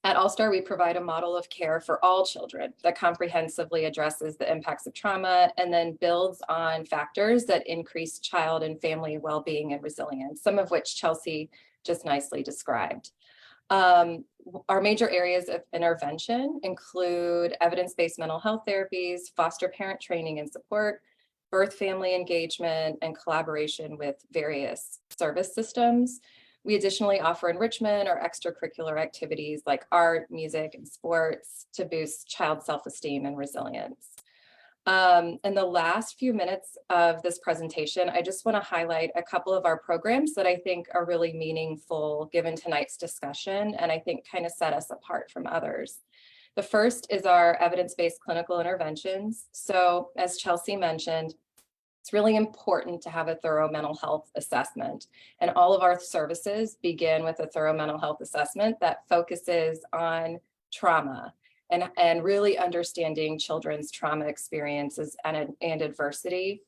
At All Star, we provide a model of care for all children that comprehensively addresses the impacts of trauma and then builds on factors that increase child and family well-being and resilience, some of which Chelsea just nicely described. Our major areas of intervention include evidence-based mental health therapies, foster parent training and support, birth family engagement, and collaboration with various service systems. We additionally offer enrichment or extracurricular activities like art, music, and sports to boost child self-esteem and resilience. In the last few minutes of this presentation, I just want to highlight a couple of our programs that I think are really meaningful given tonight's discussion, and I think kind of set us apart from others. The first is our evidence-based clinical interventions. So as Chelsea mentioned, It's really important to have a thorough mental health assessment. And all of our services begin with a thorough mental health assessment that focuses on trauma and really understanding children's trauma experiences and adversity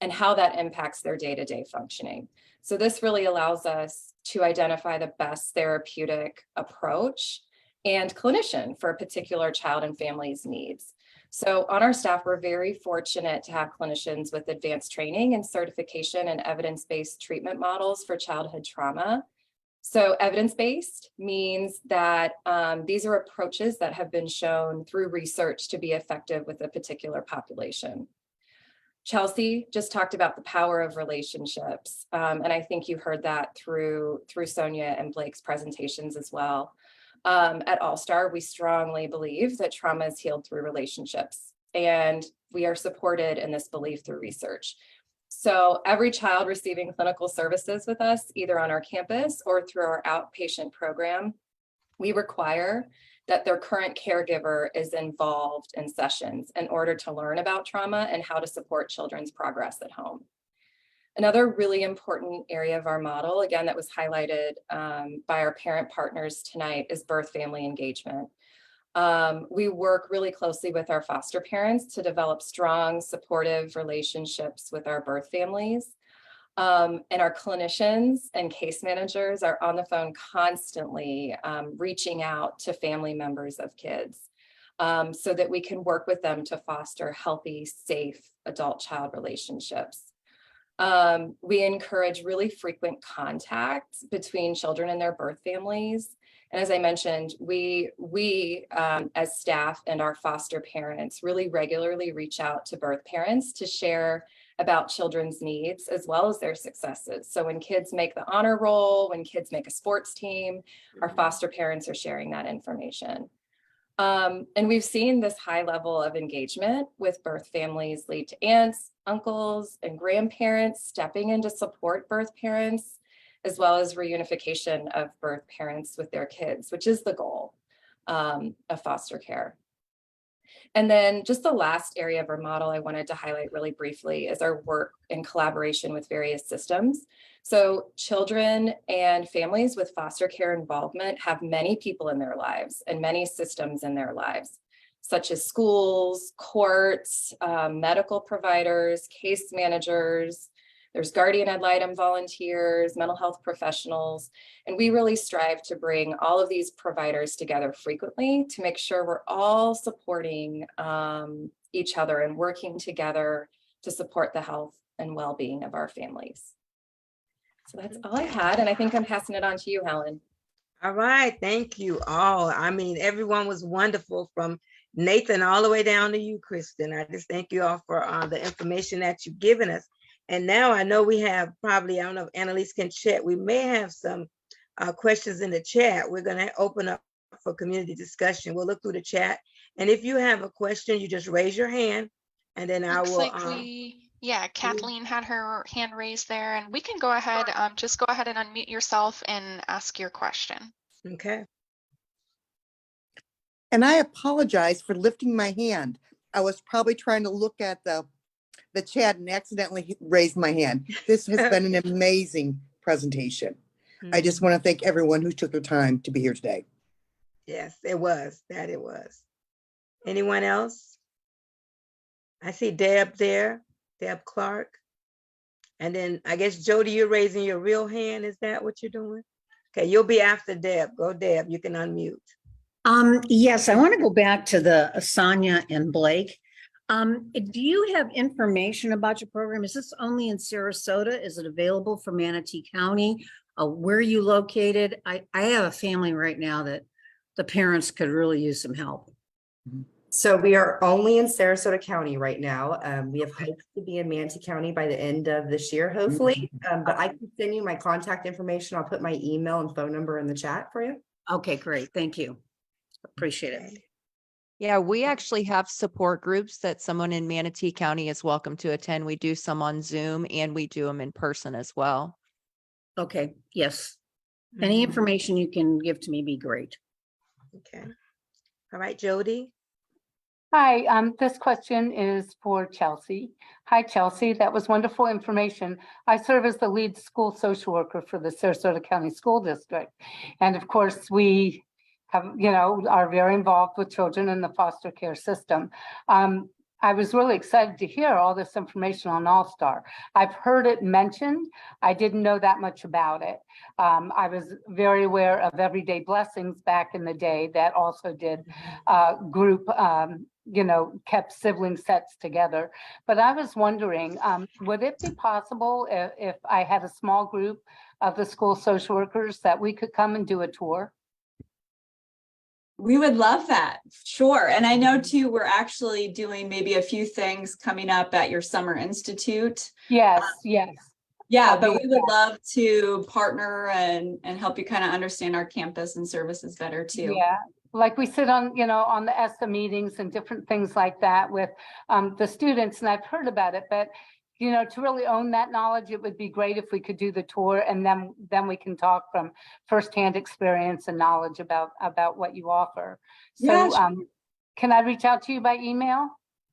and how that impacts their day-to-day functioning. So this really allows us to identify the best therapeutic approach and clinician for a particular child and family's needs. So on our staff, we're very fortunate to have clinicians with advanced training and certification and evidence-based treatment models for childhood trauma. So evidence-based means that these are approaches that have been shown through research to be effective with a particular population. Chelsea just talked about the power of relationships. And I think you heard that through Sonia and Blake's presentations as well. At All Star, we strongly believe that trauma is healed through relationships, and we are supported in this belief through research. So every child receiving clinical services with us, either on our campus or through our outpatient program, we require that their current caregiver is involved in sessions in order to learn about trauma and how to support children's progress at home. Another really important area of our model, again, that was highlighted by our parent partners tonight, is birth family engagement. We work really closely with our foster parents to develop strong, supportive relationships with our birth families. And our clinicians and case managers are on the phone constantly reaching out to family members of kids so that we can work with them to foster healthy, safe adult-child relationships. We encourage really frequent contact between children and their birth families. And as I mentioned, we as staff and our foster parents really regularly reach out to birth parents to share about children's needs as well as their successes. So when kids make the honor roll, when kids make a sports team, our foster parents are sharing that information. And we've seen this high level of engagement with birth families lead to aunts, uncles, and grandparents stepping in to support birth parents, as well as reunification of birth parents with their kids, which is the goal of foster care. And then just the last area of our model I wanted to highlight really briefly is our work in collaboration with various systems. So children and families with foster care involvement have many people in their lives and many systems in their lives, such as schools, courts, medical providers, case managers. There's guardian ad litem volunteers, mental health professionals, and we really strive to bring all of these providers together frequently to make sure we're all supporting each other and working together to support the health and well-being of our families. So that's all I had, and I think I'm passing it on to you, Helen. All right, thank you all. I mean, everyone was wonderful, from Nathan all the way down to you, Kristin. I just thank you all for the information that you've given us. And now I know we have probably, I don't know if Annalise can chat, we may have some questions in the chat. We're going to open up for community discussion. We'll look through the chat. And if you have a question, you just raise your hand and then I will. Yeah, Kathleen had her hand raised there, and we can go ahead, just go ahead and unmute yourself and ask your question. Okay. And I apologize for lifting my hand. I was probably trying to look at the chat and accidentally raised my hand. This has been an amazing presentation. I just want to thank everyone who took the time to be here today. Yes, it was. It was. Anyone else? I see Deb there, Deb Clark. And then I guess, Jody, you're raising your real hand. Is that what you're doing? Okay, you'll be after Deb. Go, Deb. You can unmute. Yes, I want to go back to the Sonia and Blake. Do you have information about your program? Is this only in Sarasota? Is it available for Manatee County? Where are you located? I have a family right now that the parents could really use some help. So we are only in Sarasota County right now. We have hopes to be in Manatee County by the end of this year, hopefully. But I can send you my contact information. I'll put my email and phone number in the chat for you. Okay, great. Thank you. Appreciate it. Yeah, we actually have support groups that someone in Manatee County is welcome to attend. We do some on Zoom and we do them in person as well. Okay, yes. Any information you can give to me be great. Okay. All right, Jody. Hi, this question is for Chelsea. Hi, Chelsea. That was wonderful information. I serve as the lead school social worker for the Sarasota County School District. And of course, we have, are very involved with children in the foster care system. I was really excited to hear all this information on All-Star. I've heard it mentioned. I didn't know that much about it. I was very aware of Everyday Blessings back in the day that also did group, kept sibling sets together. But I was wondering, would it be possible if I had a small group of the school social workers that we could come and do a tour? We would love that. Sure. And I know too, we're actually doing maybe a few things coming up at your summer institute. Yes, yes. Yeah, but we would love to partner and help you kind of understand our campus and services better too. Yeah, like we sit on, on the ESSA meetings and different things like that with the students, and I've heard about it, but to really own that knowledge, it would be great if we could do the tour, and then we can talk from firsthand experience and knowledge about what you offer. So Yeah, sure. Can I reach out to you by email?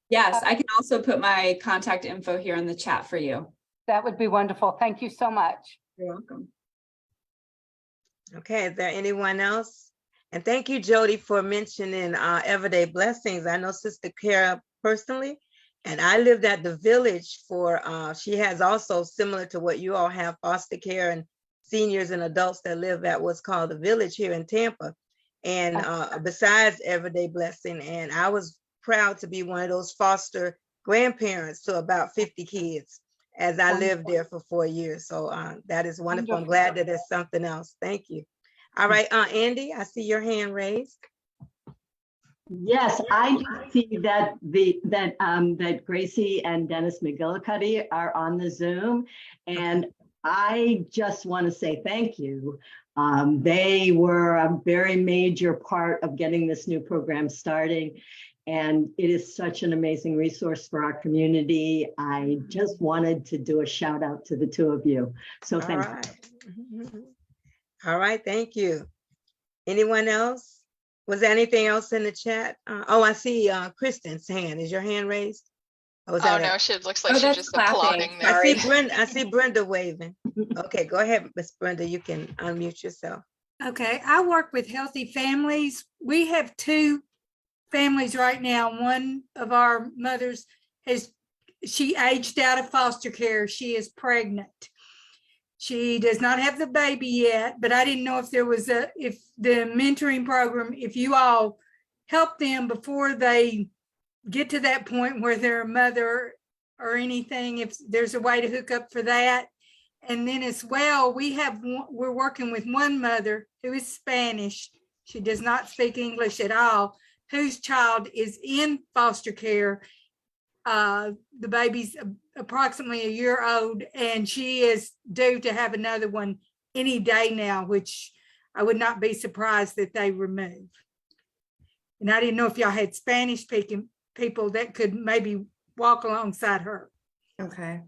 Yes, I can also put my contact info here in the chat for you. That would be wonderful. Thank you so much. You're welcome. Okay, is there anyone else? And thank you, Jody, for mentioning Everyday Blessings. I know Sister Kara personally, and I lived at the Village for, she has also, similar to what you all have, foster care and seniors and adults that live at what's called the Village here in Tampa. And besides Everyday Blessing, and I was proud to be one of those foster grandparents to about 50 kids as I lived there for 4 years. So that is wonderful. I'm glad that there's something else. Thank you. All right, Andy, I see your hand raised. Yes, I see that that Gracie and Dennis McGillicuddy are on the Zoom, and I just want to say thank you. They were a very major part of getting this new program starting, and it is such an amazing resource for our community. I just wanted to do a shout out to the two of you. So thank you. All right, thank you. Anyone else? Was there anything else in the chat? I see Kristin's hand. Is your hand raised? Oh no, she looks like she's just applauding there. I see Brenda waving. Okay, go ahead, Miss Brenda. You can unmute yourself. Okay, I work with Healthy Families. We have 2 families right now. One of our mothers she aged out of foster care. She is pregnant. She does not have the baby yet, but I didn't know if there was if the mentoring program, if you all help them before they get to that point where they're a mother or anything, if there's a way to hook up for that. And then as well, we're working with one mother who is Spanish. She does not speak English at all, whose child is in foster care. The baby's approximately a year old, and she is due to have another one any day now, which I would not be surprised that they remove. And I didn't know if y'all had Spanish speaking people that could maybe walk alongside her. Okay.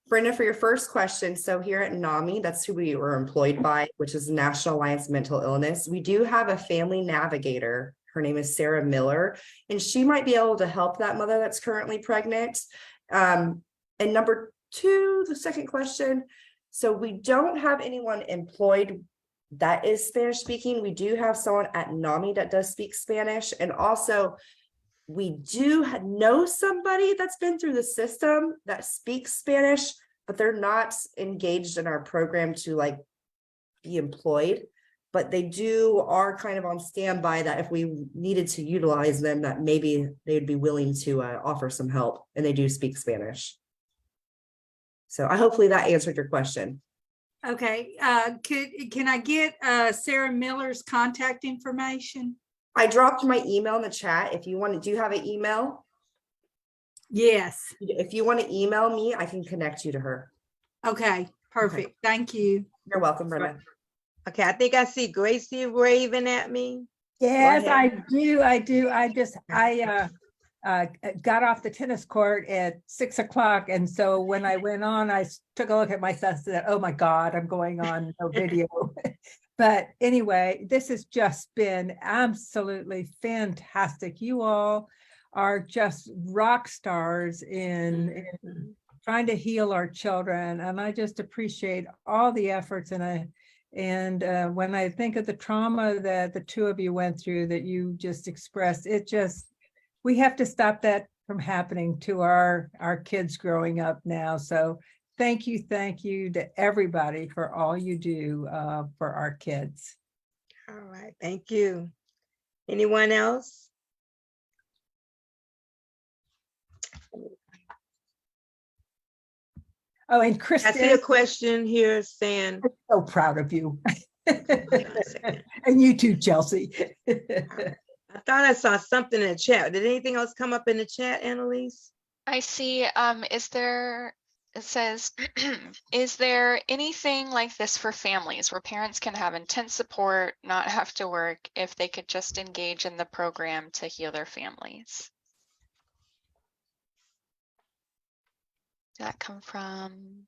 Brenda, for your first question, so here at NAMI, that's who we were employed by, which is National Alliance Mental Illness. We do have a family navigator. Her name is Sarah Miller, and she might be able to help that mother that's currently pregnant. And number 2, the second question. So we don't have anyone employed that is Spanish speaking. We do have someone at NAMI that does speak Spanish. And also we do know somebody that's been through the system that speaks Spanish, but they're not engaged in our program to be employed. But they are kind of on standby that if we needed to utilize them, that maybe they'd be willing to offer some help, and they do speak Spanish. So hopefully that answered your question. Okay, can I get Sarah Miller's contact information? I dropped my email in the chat. If you want to, do you have an email? Yes. If you want to email me, I can connect you to her. Okay, perfect. Okay. Thank you. You're welcome, Brenda. Okay, I think I see Gracie waving at me. Yes, I do. I got off the tennis court at 6 o'clock. And so when I went on, I took a look at myself and said, oh my God, I'm going on no video. But anyway, this has just been absolutely fantastic. You all are just rock stars in trying to heal our children. And I just appreciate all the efforts. And when I think of the trauma that the two of you went through, that you just expressed, we have to stop that from happening to our kids growing up now. So thank you to everybody for all you do for our kids. All right, thank you. Anyone else? Oh, and I see a Kristin, question here saying, I'm so proud of you. And you too, Chelsea. I thought I saw something in the chat. Did anything else come up in the chat, Annalise? I see, it says, is there anything like this for families where parents can have intense support, not have to work, if they could just engage in the program to heal their families? Did that come from?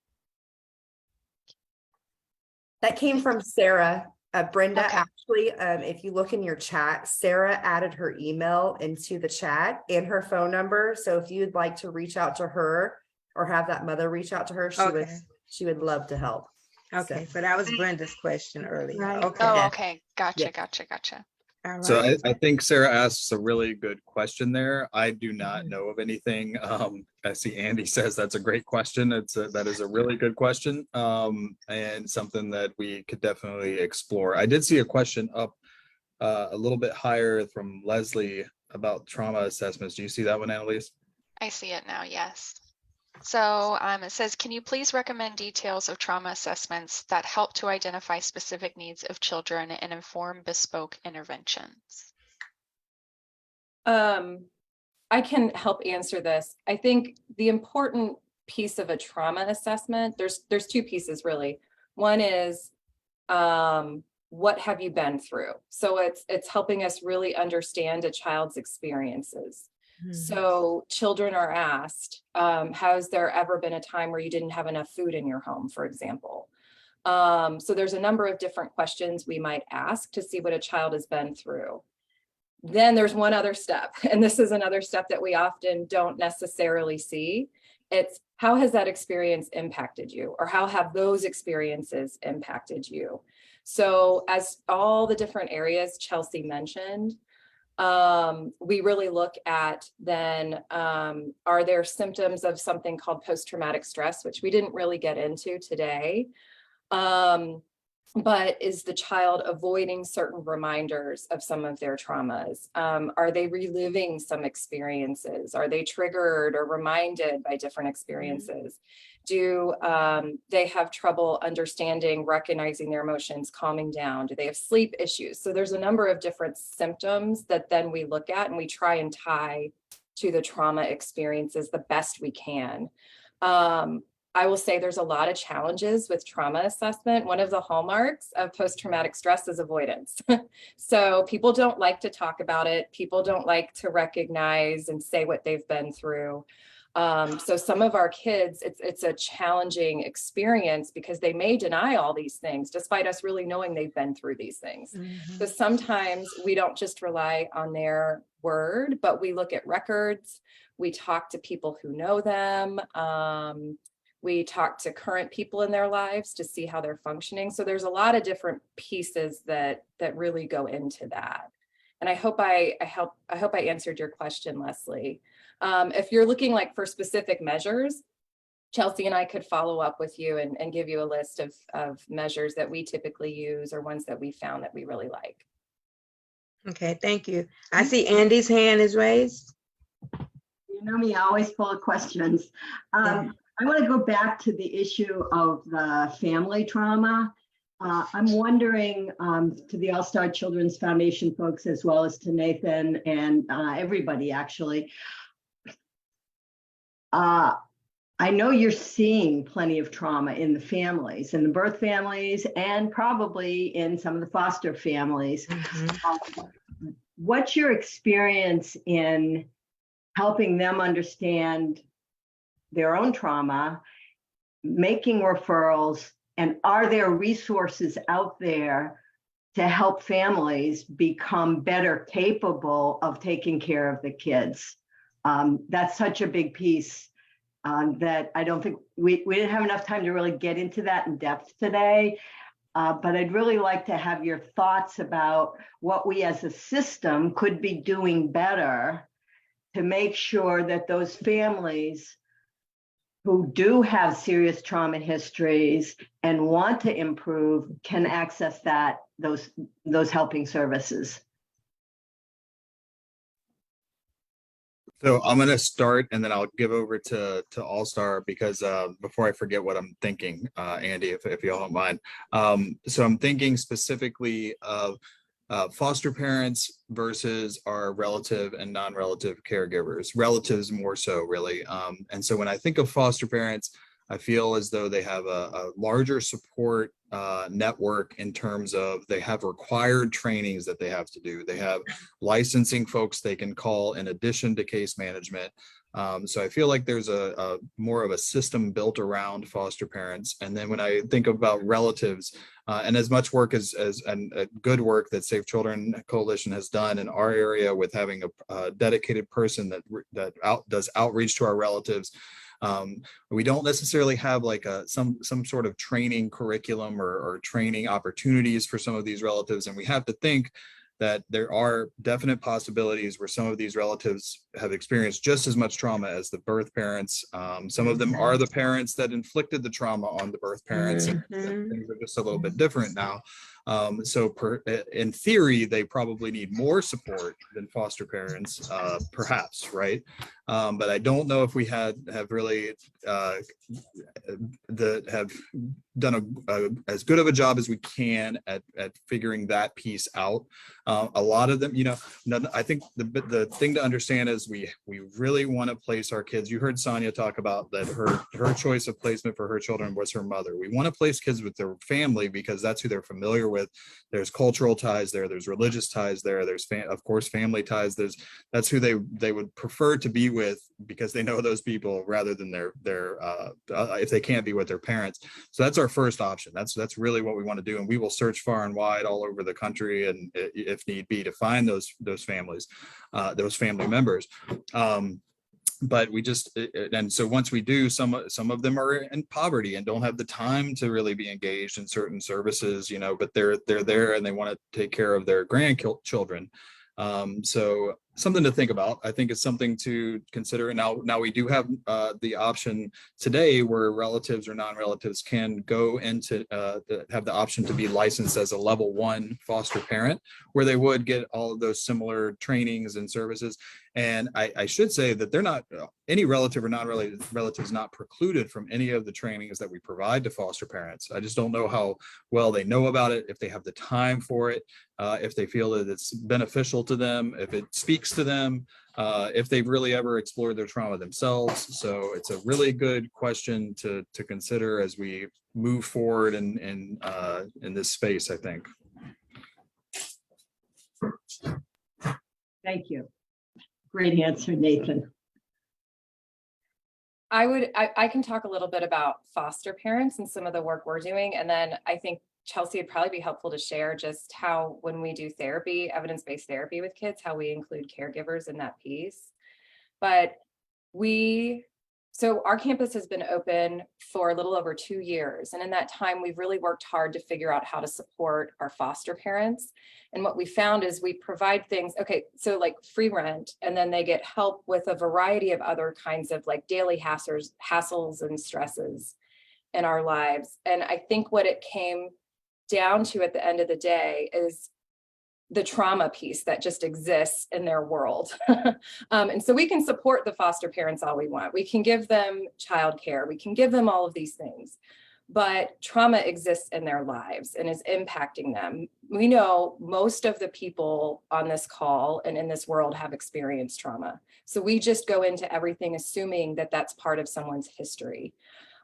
That came from Sarah. Brenda, Okay. actually, if you look in your chat, Sarah added her email into the chat and her phone number. So if you'd like to reach out to her or have that mother reach out to her, she would love to help. Okay, so that was Brenda's question earlier. Right. Okay. Oh, okay. Gotcha, Yeah. gotcha. All So right. I think Sarah asks a really good question there. I do not know of anything. I see Andy says that's a great question. That is a really good question, and something that we could definitely explore. I did see a question up a little bit higher from Leslie about trauma assessments. Do you see that one, Annalise? I see it now, yes. So it says, can you please recommend details of trauma assessments that help to identify specific needs of children and inform bespoke interventions? I can help answer this. I think the important piece of a trauma assessment, there's two pieces really. One is what have you been through? So it's helping us really understand a child's experiences. So children are asked, has there ever been a time where you didn't have enough food in your home, for example? So there's a number of different questions we might ask to see what a child has been through. Then there's one other step, and this is another step that we often don't necessarily see. It's how has that experience impacted you, or how have those experiences impacted you? So as all the different areas Chelsea mentioned, we really look at then, are there symptoms of something called post-traumatic stress, which we didn't really get into today. But is the child avoiding certain reminders of some of their traumas? Are they reliving some experiences? Are they triggered or reminded by different experiences? Do they have trouble understanding, recognizing their emotions, calming down? Do they have sleep issues? So there's a number of different symptoms that then we look at and we try and tie to the trauma experiences the best we can. I will say there's a lot of challenges with trauma assessment. One of the hallmarks of post-traumatic stress is avoidance. So people don't like to talk about it. People don't like to recognize and say what they've been through. So some of our kids, it's a challenging experience because they may deny all these things despite us really knowing they've been through these things. So sometimes we don't just rely on their word, but we look at records. We talk to people who know them. We talk to current people in their lives to see how they're functioning. So there's a lot of different pieces that really go into that. And I hope I answered your question, Leslie. If you're looking like for specific measures, Chelsea and I could follow up with you and give you a list of measures that we typically use or ones that we found that we really like. Okay, thank you. I see Andy's hand is raised. You know me, always full of questions. I want to go back to the issue of the family trauma. I'm wondering to the All-Star Children's Foundation folks, as well as to Nathan and everybody actually. I know you're seeing plenty of trauma in the families, in the birth families, and probably in some of the foster families. What's your experience in helping them understand their own trauma, making referrals, and are there resources out there to help families become better capable of taking care of the kids? That's such a big piece that I don't think we didn't have enough time to really get into that in depth today. But I'd really like to have your thoughts about what we as a system could be doing better to make sure that those families who do have serious trauma histories and want to improve can access those helping services. So I'm going to start and then I'll give over to All Star because before I forget what I'm thinking, Andy, if you all don't mind. So I'm thinking specifically of foster parents versus our relative and non-relative caregivers, relatives more so really. And so when I think of foster parents, I feel as though they have a larger support network in terms of they have required trainings that they have to do. They have licensing folks they can call in addition to case management. So I feel like there's a more of a system built around foster parents. And then when I think about relatives, and as much work as good work that Safe Children Coalition has done in our area with having a dedicated person that does outreach to our relatives, we don't necessarily have like some sort of training curriculum or training opportunities for some of these relatives. And we have to think that there are definite possibilities where some of these relatives have experienced just as much trauma as the birth parents. Some of them are the parents that inflicted the trauma on the birth parents. And things are just a little bit different now. In theory, they probably need more support than foster parents, perhaps, right? But I don't know if we have really have done as good of a job as we can at figuring that piece out. A lot of them, I think the thing to understand is we really want to place our kids. You heard Sonia talk about that her choice of placement for her children was her mother. We want to place kids with their family because that's who they're familiar with. There's cultural ties there's religious ties there's of course family ties. That's who they would prefer to be with because they know those people rather than their if they can't be with their parents. So that's our first option. That's really what we want to do, and we will search far and wide all over the country and if need be to find those families, those family members. But we just, and so once we do, some of them are in poverty and don't have the time to really be engaged in certain services, but they're there and they want to take care of their grandchildren. So something to think about. I think it's something to consider. And now we do have the option today where relatives or non-relatives can go into have the option to be licensed as a level 1 foster parent, where they would get all of those similar trainings and services. And I should say that they're not, any relative or non-related relatives not precluded from any of the trainings that we provide to foster parents. I just don't know how well they know about it, if they have the time for it, if they feel that it's beneficial to them, if it speaks to them, if they've really ever explored their trauma themselves. So it's a really good question to consider as we move forward in this space, I think. Thank you. Great answer, Nathan. I can talk a little bit about foster parents and some of the work we're doing. And then I think Chelsea, it'd probably be helpful to share just how, when we do therapy, evidence-based therapy with kids, how we include caregivers in that piece. But so our campus has been open for a little over 2 years. And in that time, we've really worked hard to figure out how to support our foster parents. And what we found is we provide things, so like free rent, and then they get help with a variety of other kinds of like daily hassles and stresses in our lives. And I think what it came down to at the end of the day is the trauma piece that just exists in their world. And so we can support the foster parents all we want. We can give them childcare. We can give them all of these things, but trauma exists in their lives and is impacting them. We know most of the people on this call and in this world have experienced trauma. So we just go into everything assuming that that's part of someone's history.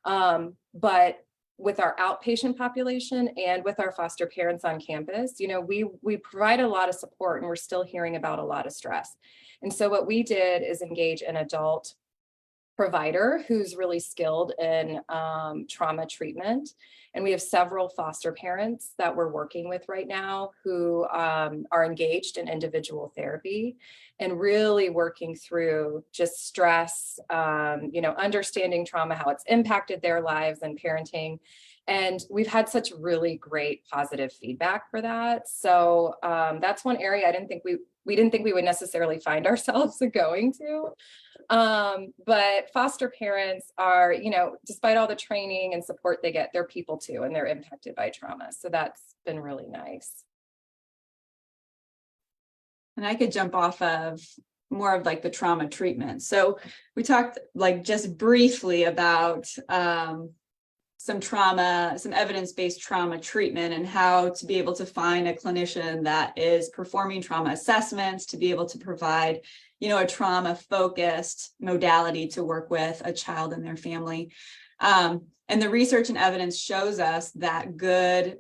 But with our outpatient population and with our foster parents on campus, we provide a lot of support, and we're still hearing about a lot of stress. And so what we did is engage an adult provider who's really skilled in trauma treatment. And we have several foster parents that we're working with right now who are engaged in individual therapy and really working through just stress, understanding trauma, how it's impacted their lives and parenting. And we've had such really great positive feedback for that. So that's one area we didn't think we would necessarily find ourselves going to. But foster parents are, despite all the training and support they get, they're people too, and they're impacted by trauma. So that's been really nice. And I could jump off of more of like the trauma treatment. So we talked like just briefly about some evidence-based trauma treatment and how to be able to find a clinician that is performing trauma assessments, to be able to provide, a trauma-focused modality to work with a child and their family. And the research and evidence shows us that good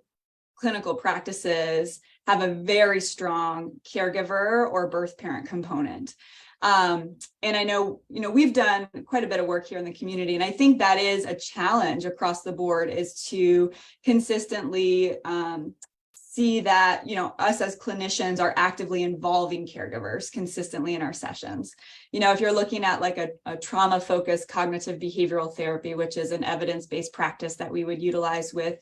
clinical practices have a very strong caregiver or birth parent component. And I know, we've done quite a bit of work here in the community, and I think that is a challenge across the board, is to consistently see that, us as clinicians are actively involving caregivers consistently in our sessions. If you're looking at like a trauma-focused cognitive behavioral therapy, which is an evidence-based practice that we would utilize with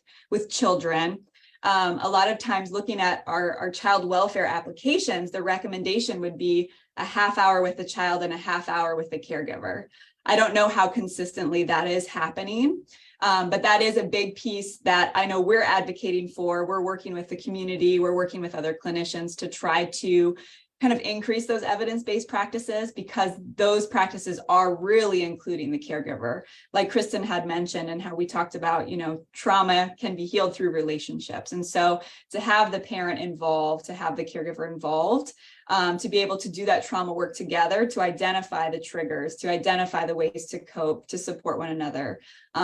children, a lot of times looking at our child welfare applications, the recommendation would be a half hour with the child and a half hour with the caregiver. I don't know how consistently that is happening, but that is a big piece that I know we're advocating for. We're working with the community, we're working with other clinicians to try to kind of increase those evidence-based practices, because those practices are really including the caregiver. Like Kristin had mentioned, and how we talked about, trauma can be healed through relationships. And so to have the parent involved, to have the caregiver involved, to be able to do that trauma work together, to identify the triggers, to identify the ways to cope, to support one another,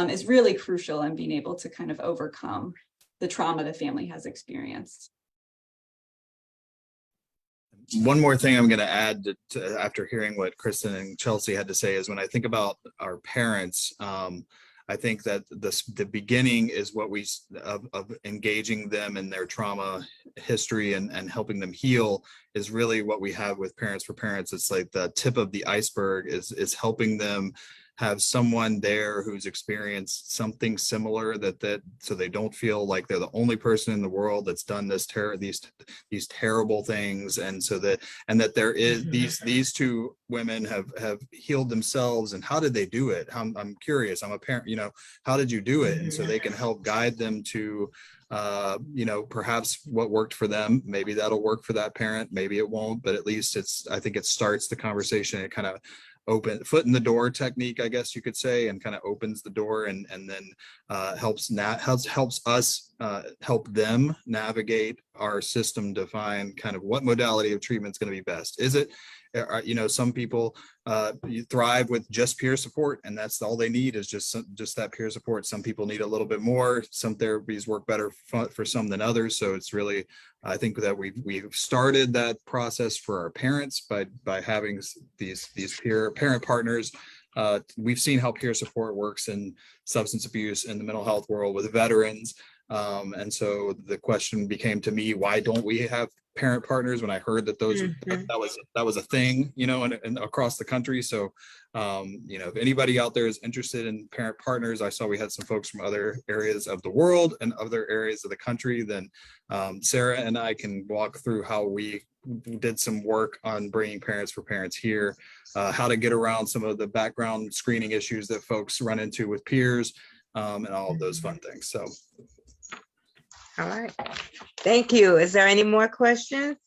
is really crucial in being able to kind of overcome the trauma the family has experienced. One more thing I'm going to add after hearing what Kristin and Chelsea had to say is, when I think about our parents, I think that the beginning is what of engaging them in their trauma history and helping them heal is really what we have with Parents for Parents. It's like the tip of the iceberg is helping them have someone there who's experienced something similar, so they don't feel like they're the only person in the world that's done these terrible things, and that there is these two women have healed themselves. And how did they do it? I'm curious. I'm a parent. How did you do it? And so they can help guide them to perhaps what worked for them. Maybe that'll work for that parent, maybe it won't, but at least I think it starts the conversation. It kind of foot in the door technique, I guess you could say, and kind of opens the door and then helps us help them navigate our system to find kind of what modality of treatment is going to be best. Is it, some people thrive with just peer support, and that's all they need is just that peer support. Some people need a little bit more. Some therapies work better for some than others. So it's really, I think that we've started that process for our parents by having these peer parent partners. We've seen how peer support works in substance abuse in the mental health world with veterans. And so the question became to me, why don't we have parent partners? When I heard that that was a thing, and across the country. So, if anybody out there is interested in parent partners, I saw we had some folks from other areas of the world and other areas of the country. Then Sarah and I can walk through how we did some work on bringing Parents for Parents here, how to get around some of the background screening issues that folks run into with peers, and all of those fun things. So. All right. Thank you. Is there any more questions?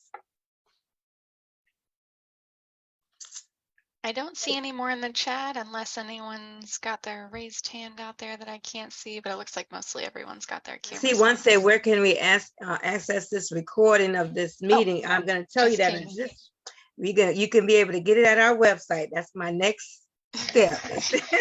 I don't see any more in the chat unless anyone's got their raised hand out there that I can't see, but it looks like mostly everyone's got their camera. See, one said, where can we access this recording of this meeting? I'm going to tell you that you can be able to get it at our website. That's my next Yeah.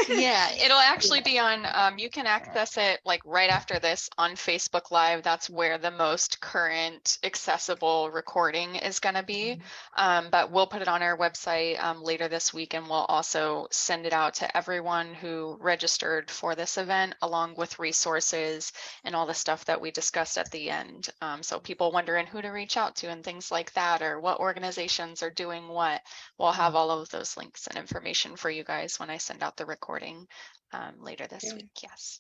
Yeah, it'll actually be on, you can access it like right after this on Facebook Live. That's where the most current accessible recording is going to be. But we'll put it on our website later this week, and we'll also send it out to everyone who registered for this event, along with resources and all the stuff that we discussed at the end. So people wondering who to reach out to and things like that, or what organizations are doing what. We'll have all of those links and information for you guys when I send out the recording later this week. Yes.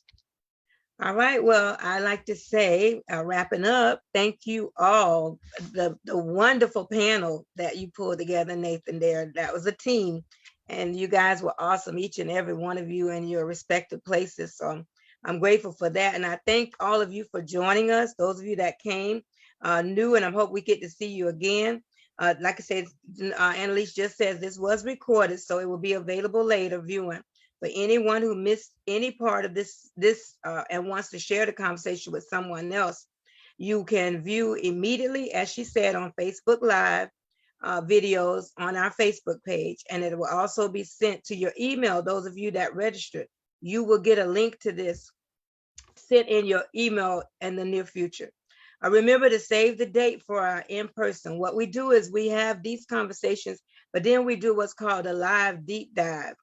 All right. Well, I like to say, wrapping up, thank you all. The wonderful panel that you pulled together, Nathan, there. That was a team. And you guys were awesome, each and every one of you in your respective places. So I'm grateful for that. And I thank all of you for joining us, those of you that came new, and I hope we get to see you again. Like I said, Annalise just says this was recorded, so it will be available later viewing. For anyone who missed any part of this and wants to share the conversation with someone else, you can view immediately, as she said, on Facebook Live videos on our Facebook page, and it will also be sent to your email. Those of you that registered, you will get a link to this sent in your email in the near future. Remember to save the date for our in-person. What we do is we have these conversations, but then we do what's called a live deep dive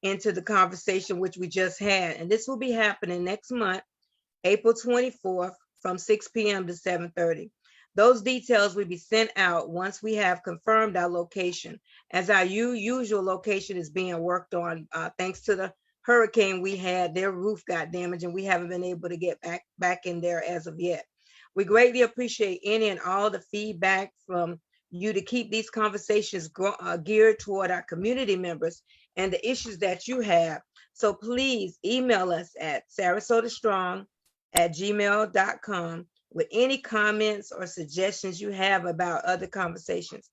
into the conversation which we just had. And this will be happening next month, April 24th, from 6 p.m. to 7:30. Those details will be sent out once we have confirmed our location, as our usual location is being worked on. Thanks to the hurricane we had, their roof got damaged and we haven't been able to get back in there as of yet. We greatly appreciate any and all the feedback from you to keep these conversations geared toward our community members and the issues that you have. So please email us at sarasotastrong@gmail.com with any comments or suggestions you have about other conversations.